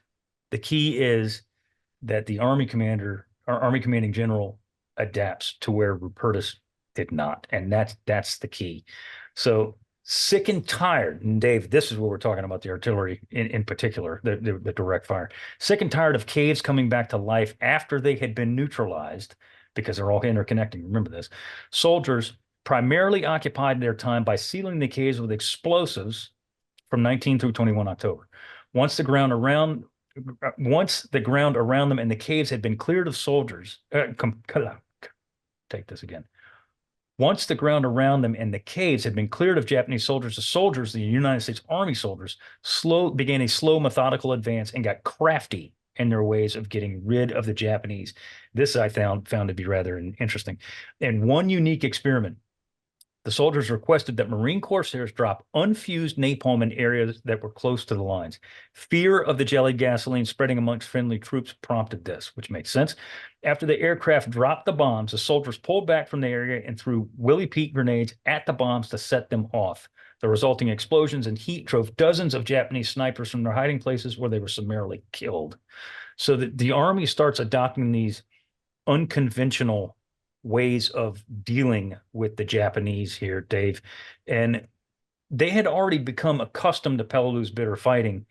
the key is that the Army commanding general adapts to where Rupertus did not. And that's the key. So sick and tired, and Dave, this is where we're talking about the artillery in particular, the direct fire. Sick and tired of caves coming back to life after they had been neutralized, because they're all interconnecting. Remember this. Soldiers primarily occupied their time by sealing the caves with explosives from 19 through 21 October. Once the ground around them and the caves had been cleared of soldiers, take this again. Once the ground around them and the caves had been cleared of Japanese soldiers, the United States Army soldiers, began a slow, methodical advance and got crafty in their ways of getting rid of the Japanese. This I found to be rather interesting. In one unique experiment, the soldiers requested that Marine Corsairs drop unfused napalm in areas that were close to the lines. Fear of the jellied gasoline spreading amongst friendly troops prompted this, which makes sense. After the aircraft dropped the bombs, the soldiers pulled back from the area and threw Willie Pete grenades at the bombs to set them off. The resulting explosions and heat drove dozens of Japanese snipers from their hiding places, where they were summarily killed. So the Army starts adopting these unconventional ways of dealing with the Japanese here, Dave. And they had already become accustomed to Peleliu's bitter fighting.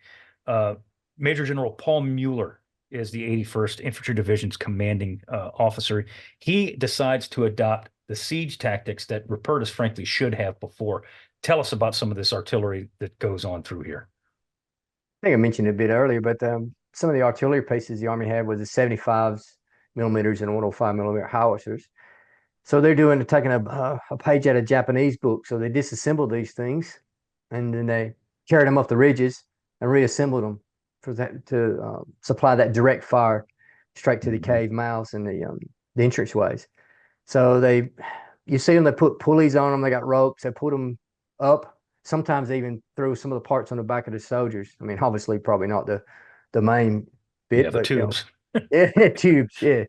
Major General Paul Mueller is the 81st Infantry Division's commanding officer. He decides to adopt the siege tactics that Rupertus frankly should have before. Tell us about some of this artillery that goes on through here. think I mentioned it a bit earlier, but some of the artillery pieces the Army had was the 75 millimeters and 105 millimeter howitzers. So they're taking a page out of Japanese book. So they disassembled these things, and then they carried them up the ridges and reassembled them for that to supply that direct fire straight to the cave mouths and the entranceways. So you see them, they put pulleys on them, they got ropes, they put them up. Sometimes they even throw some of the parts on the back of the soldiers. I mean, obviously, probably not the main bit, yeah, the but tubes. Yeah, tubes. Yeah,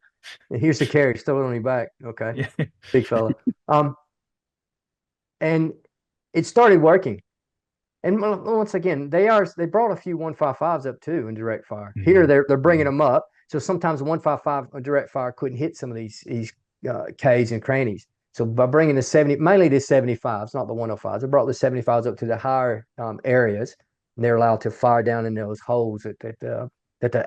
here's the carriage, throw it on your back. Okay, Yeah. big fella. And it started working. And once again, they brought a few 155s up too in direct fire. Here they're bringing them up. So sometimes the 155 direct fire couldn't hit some of these caves and crannies. So by bringing mainly the 75s, not the 105s, they brought the 75s up to the higher areas. And they're allowed to fire down in those holes that the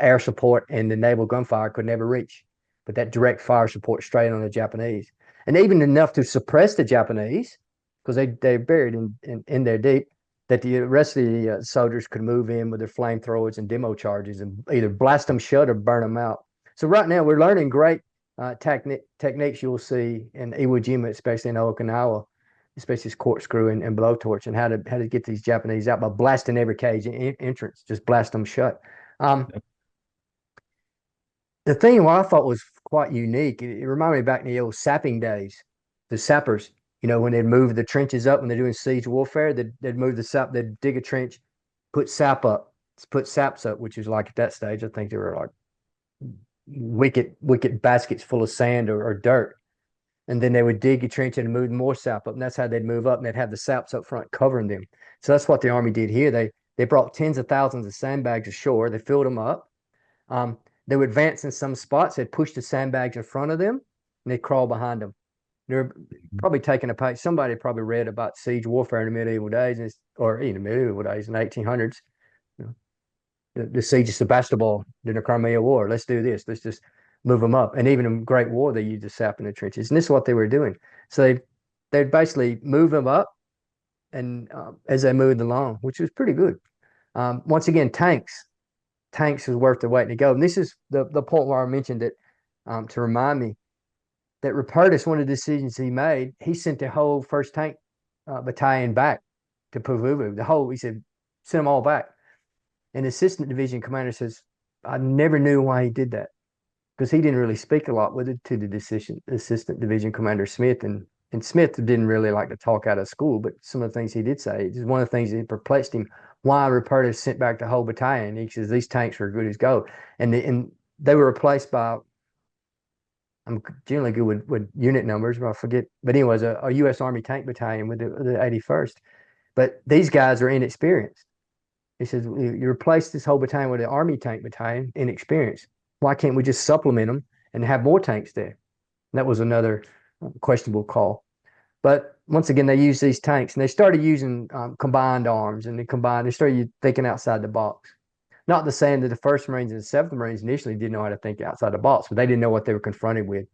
air support and the naval gunfire could never reach. But that direct fire support straight on the Japanese. And even enough to suppress the Japanese, because they're buried in there deep, that the rest of the soldiers could move in with their flamethrowers and demo charges and either blast them shut or burn them out. So right now we're learning great techniques you'll see in Iwo Jima, especially in Okinawa, especially this corkscrew and blowtorch, and how to get these Japanese out by blasting every cage entrance, just blast them shut. The thing what I thought was quite unique, it reminded me back in the old sapping days, the sappers, when they'd move the trenches up when they're doing siege warfare, they'd move the sap, they'd dig a trench, put saps up, which is like at that stage, I think they were like wicked baskets full of sand or dirt. And then they would dig a trench and move more sap up. And that's how they'd move up, and they'd have the saps up front covering them. So that's what the Army did here. They brought tens of thousands of sandbags ashore. They filled them up. They would advance in some spots. They'd push the sandbags in front of them, and they'd crawl behind them. They're probably taking a page. Somebody probably read about siege warfare in the medieval days, or in the medieval days in the 1800s. The siege of Sebastopol during the Crimea War. Let's do this. Let's just move them up. And even in Great War, they used the sap in the trenches. And this is what they were doing. So they'd basically move them up, and as they moved along, which was pretty good. Once again, tanks was worth the wait to go. And this is the point where I mentioned it to remind me that Rupertus, one of the decisions he made, he sent the whole first tank battalion back to Pavuvu. He said, send them all back. And the assistant division commander says, I never knew why he did that, because he didn't really speak a lot with it to the assistant division commander Smith. And Smith didn't really like to talk out of school, but some of the things he did say, is one of the things that perplexed him, why Rupertus sent back the whole battalion. He says, these tanks were good as gold. And they were replaced by, I'm generally good with unit numbers, but I forget. But anyways, a U.S. Army tank battalion with the 81st. But these guys are inexperienced. He says, you replace this whole battalion with an Army tank battalion, inexperienced. Why can't we just supplement them and have more tanks there? And that was another questionable call. But once again, they used these tanks, and they started using combined arms, and they started thinking outside the box. Not to say that the 1st Marines and the 7th Marines initially didn't know how to think outside the box, but they didn't know what they were confronted with.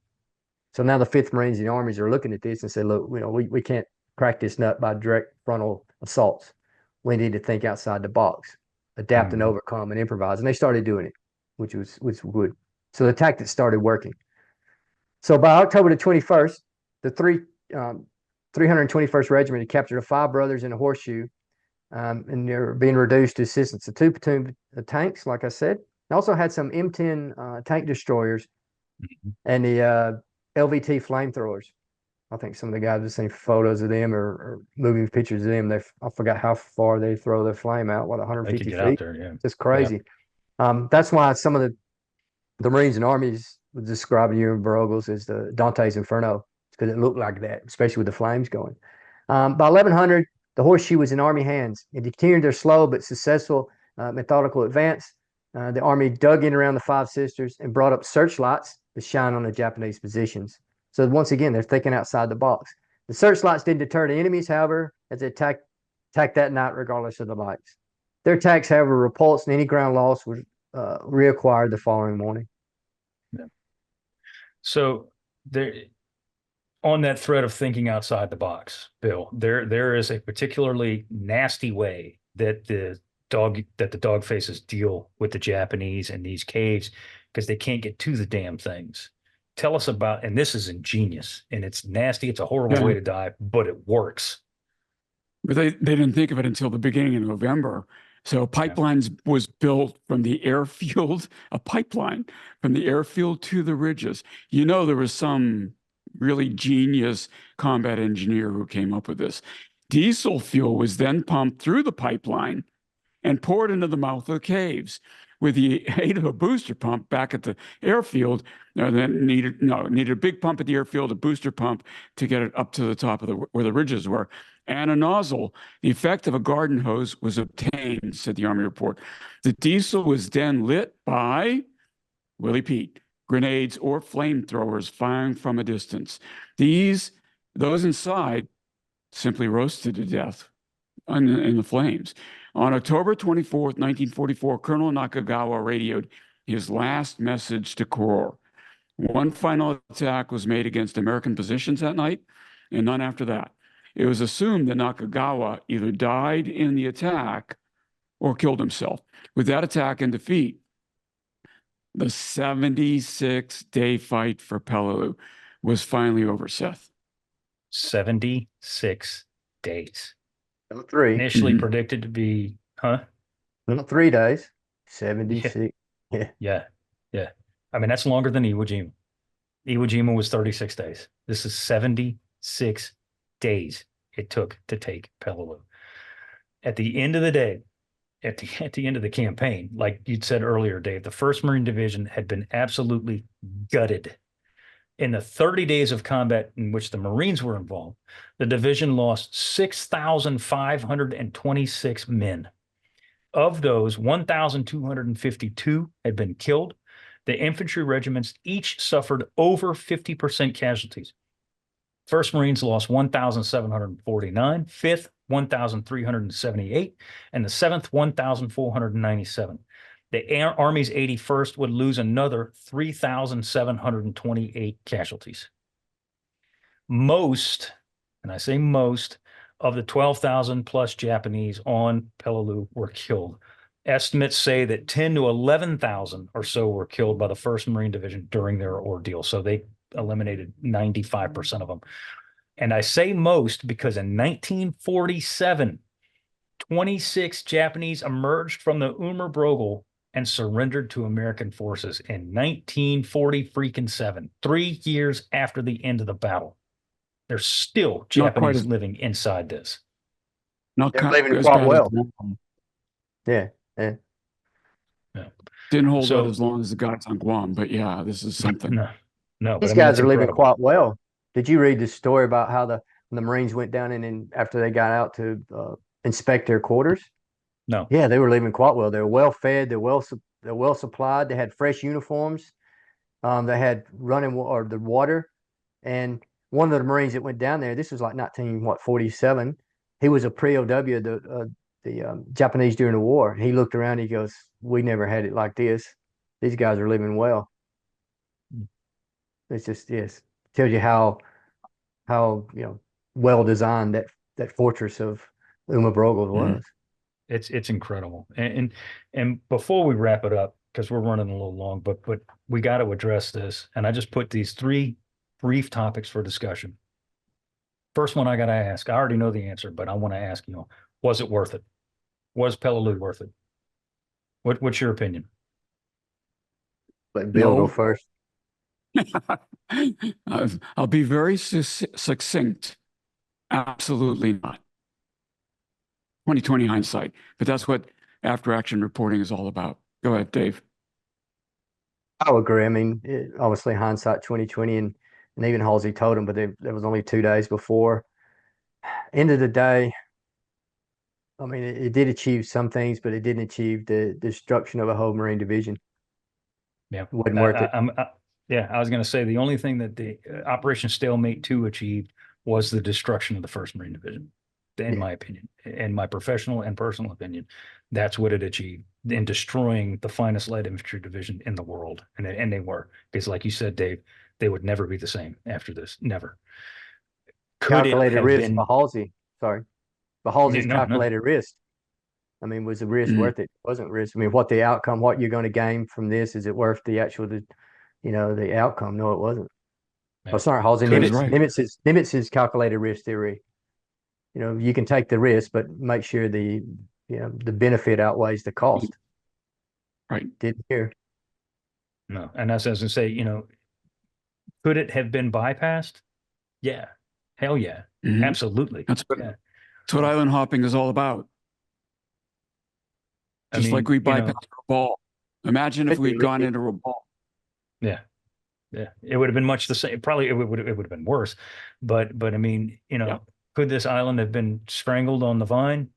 So now the 5th Marines and the Armies are looking at this and say, look, we can't crack this nut by direct frontal assaults. We need to think outside the box, adapt and overcome and improvise. And they started doing it, which was good. So the tactics started working. So by October the 21st, the 321st Regiment had captured the 5 brothers in a horseshoe, and they're being reduced to assistance. The 2 platoon tanks, like I said, they also had some M10 tank destroyers and the LVT flamethrowers. I think some of the guys have seen photos of them or moving pictures of them. I forgot how far they throw their flame out. What, 150 feet? Out there, yeah. It's crazy. Yeah. That's why some of the Marines and Armies would describe you in Barogles as the Dante's Inferno, because it looked like that, especially with the flames going. By 1100, the horseshoe was in Army hands. It continued their slow but successful methodical advance. The Army dug in around the 5 Sisters and brought up searchlights to shine on the Japanese positions. So once again, they're thinking outside the box. The searchlights didn't deter the enemies, however, as they attacked that night regardless of the lights. Their attacks, however, repulsed, and any ground loss was reacquired the following morning. Yeah. So there, on that thread of thinking outside the box, Bill, there is a particularly nasty way that the the dog faces deal with the Japanese in these caves because they can't get to the damn things. Tell us about, and this is ingenious and it's nasty. It's a horrible way to die, but it works. But they didn't think of it until the beginning of November. So pipelines was built from the airfield, a pipeline from the airfield to the ridges. You know, there was some really genius combat engineer who came up with this. Diesel fuel was then pumped through the pipeline and poured into the mouth of the caves. With the aid of a booster pump back at the airfield, then needed a big pump at the airfield, a booster pump to get it up to the top of where the ridges were, and a nozzle. The effect of a garden hose was obtained, said the Army report. The diesel was then lit by Willie Pete, grenades or flamethrowers firing from a distance. Those inside simply roasted to death in the flames. On October 24th, 1944, Colonel Nakagawa radioed his last message to Corps. One final attack was made against American positions that night, and none after that. It was assumed that Nakagawa either died in the attack or killed himself. With that attack and defeat, the 76-day fight for Peleliu was finally over, Seth. 76 days. 3. Initially predicted to be, Not 3 days. 76. Yeah. I mean, that's longer than Iwo Jima. Iwo Jima was 36 days. This is 76 days it took to take Peleliu. At the end of the day, at the end of the campaign, like you'd said earlier, Dave, the 1st Marine Division had been absolutely gutted. In the 30 days of combat in which the Marines were involved, the division lost 6,526 men. Of those, 1,252 had been killed. The infantry regiments each suffered over 50% casualties. 1st Marines lost 1,749, 5th, 1,378, and the 7th, 1,497. The Army's 81st would lose another 3,728 casualties. Most, and I say most, of the 12,000 plus Japanese on Peleliu were killed. Estimates say that 10 to 11,000 or so were killed by the 1st Marine Division during their ordeal. So they eliminated 95% of them. And I say most because in 1947, 26 Japanese emerged from the Umerbrogel and surrendered to American forces in 1947, 3 years after the end of the battle. There's still Japanese living inside this. They're living quite well. Yeah. Didn't hold out as long as the guys on Guam, but yeah, this is something. No, these guys are living quite well. Did you read the story about how the Marines went down and after they got out to inspect their quarters? No. Yeah, they were living quite well. They were well fed. They're well supplied. They had fresh uniforms. They had running the water. And one of the Marines that went down there, this was like 1947. He was a pre-OW, the Japanese during the war. He looked around. He goes, "We never had it like this. These guys are living well." It's just tells you how well designed that fortress of Umerbrogel was. It's incredible. And before we wrap it up, because we're running a little long, but we got to address this. And I just put these 3 brief topics for discussion. First one I got to ask, I already know the answer, but I want to ask, was it worth it? Was Peleliu worth it? What's your opinion? Let Bill go first. I'll be very succinct. Absolutely not. 2020 hindsight, but that's what after action reporting is all about. Go ahead, Dave. I would agree. I mean, obviously hindsight 2020, and even Halsey told him, but there was only 2 days before. End of the day, I mean, it did achieve some things, but it didn't achieve the destruction of a whole Marine division. Yeah, it wasn't worth it. I was going to say the only thing that the Operation Stalemate II achieved was the destruction of the 1st Marine Division. In my opinion, in my professional and personal opinion, that's what it achieved in destroying the finest light infantry division in the world. And they were, because like you said, Dave, they would never be the same after this. Never. Calculated risk for Halsey. Sorry. For Halsey's calculated risk. I mean, was the risk worth it? Wasn't risk. I mean, what the outcome, what you're going to gain from this, is it worth the actual, the outcome? No, it wasn't. Yeah. Oh, sorry, Halsey. Nimitz's calculated risk theory. You can take the risk, but make sure the benefit outweighs the cost. Right. Didn't hear. No, and that's as I say, could it have been bypassed? Yeah. Hell yeah. Absolutely. That's what island hopping is all about. Just like we bypassed a ball. Imagine if we'd gone into a ball. Yeah. Yeah. It would have been much the same. Probably it would have been worse. But I mean, could this island have been strangled on the vine?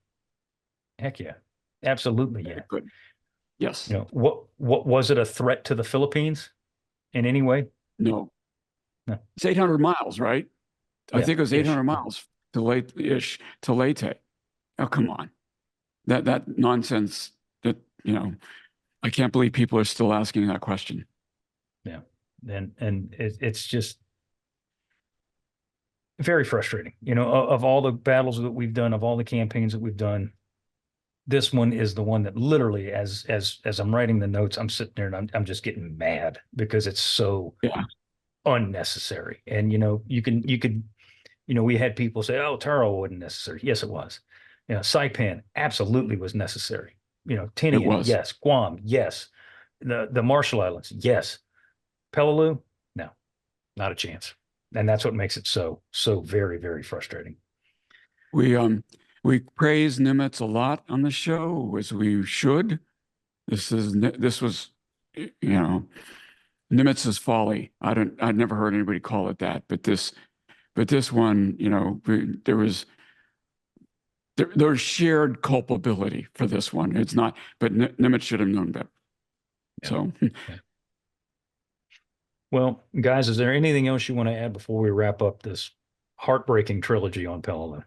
Heck yeah. Absolutely. Yeah. Good. Yes. What was it a threat to the Philippines in any way? No. It's 800 miles, right? I think it was 800 miles to Leyte. Oh, come on. That nonsense that, I can't believe people are still asking that question. Yeah. And it's just very frustrating. Of all the battles that we've done, of all the campaigns that we've done, this one is the one that literally, as I'm writing the notes, I'm sitting there and I'm just getting mad because it's so unnecessary. And you could we had people say, "Oh, Taro wasn't necessary." Yes, it was. Saipan absolutely was necessary. Tinian, yes. Guam, yes. The Marshall Islands, yes. Peleliu, no, not a chance. And that's what makes it so very, very frustrating. We praise Nimitz a lot on the show, as we should. This was Nimitz's folly. I'd never heard anybody call it that, but this one, there was shared culpability for this one. It's not, but Nimitz should have known better. Yeah. So. Well, guys, is there anything else you want to add before we wrap up this heartbreaking trilogy on Peleliu?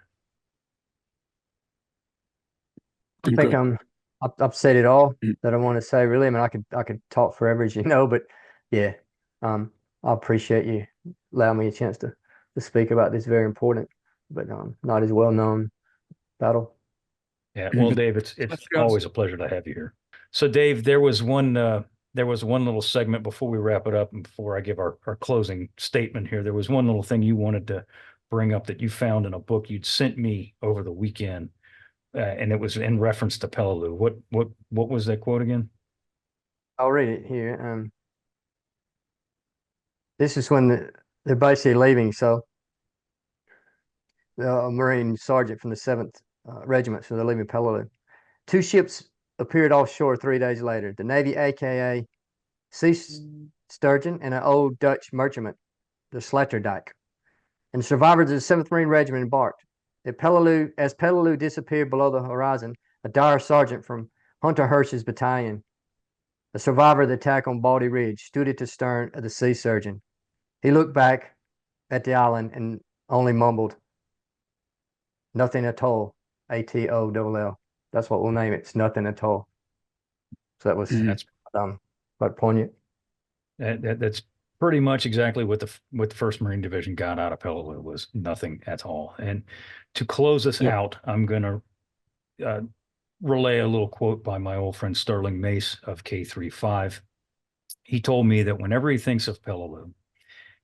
I think I've said it all that I want to say, really. I mean, I could talk forever, as you know, but yeah, I appreciate you allowing me a chance to speak about this very important, but not as well known battle. Yeah, well, Dave, it's always a pleasure to have you here. So, Dave, there was one little segment before we wrap it up, and before I give our closing statement here, there was one little thing you wanted to bring up that you found in a book you'd sent me over the weekend. And it was in reference to Peleliu. What was that quote again? I'll read it here. This is when they're basically leaving. So a Marine sergeant from the 7th Regiment, so they're leaving Peleliu. 2 ships appeared offshore 3 days later. The Navy, aka Sea Sturgeon, and an old Dutch merchantman, the Sloterdijk. And the survivors of the 7th Marine Regiment embarked. As Peleliu disappeared below the horizon, a dire sergeant from Hunter Hirsch's battalion, a survivor of the attack on Baldy Ridge, stood at the stern of the Sea Surgeon. He looked back at the island and only mumbled, "Nothing at all, ATOLL." That's what we'll name it. It's nothing at all. So that's quite poignant. That's pretty much exactly what the 1st Marine Division got out of Peleliu, was nothing at all. And to close this out, I'm going to relay a little quote by my old friend Sterling Mace of K35. He told me that whenever he thinks of Peleliu,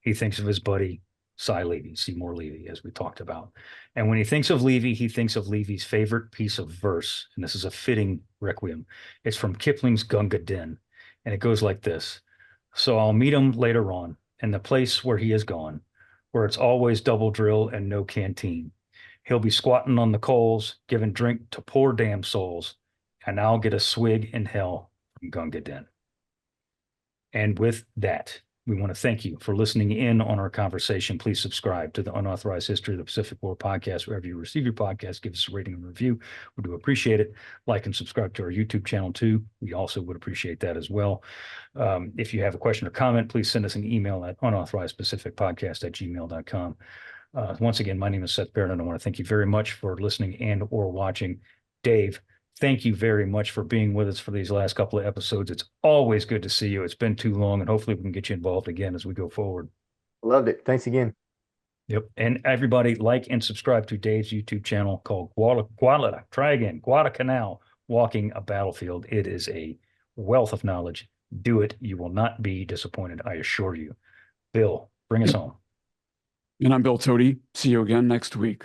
he thinks of his buddy Cy Levy, Seymour Levy, as we talked about. And when he thinks of Levy, he thinks of Levy's favorite piece of verse, and this is a fitting requiem. It's from Kipling's Gunga Din, and it goes like this. "So I'll meet him later on in the place where he is gone, where it's always double drill and no canteen. He'll be squatting on the coals, giving drink to poor damn souls, and I'll get a swig in hell from Gunga Din." And with that, we want to thank you for listening in on our conversation. Please subscribe to the Unauthorized History of the Pacific War podcast, wherever you receive your podcast. Give us a rating and review. We do appreciate it. Like and subscribe to our YouTube channel too. We also would appreciate that as well. If you have a question or comment, please send us an email at unauthorizedpacificpodcast@gmail.com. Once again, my name is Seth Barrett, and I want to thank you very much for listening and or watching. Dave, thank you very much for being with us for these last couple of episodes. It's always good to see you. It's been too long, and hopefully we can get you involved again as we go forward. Loved it. Thanks again. Yep. And everybody, like and subscribe to Dave's YouTube channel called Guadalcanal walking a battlefield. It is a wealth of knowledge. Do it. You will not be disappointed, I assure you. Bill, bring us home. And I'm Bill Tody. See you again next week.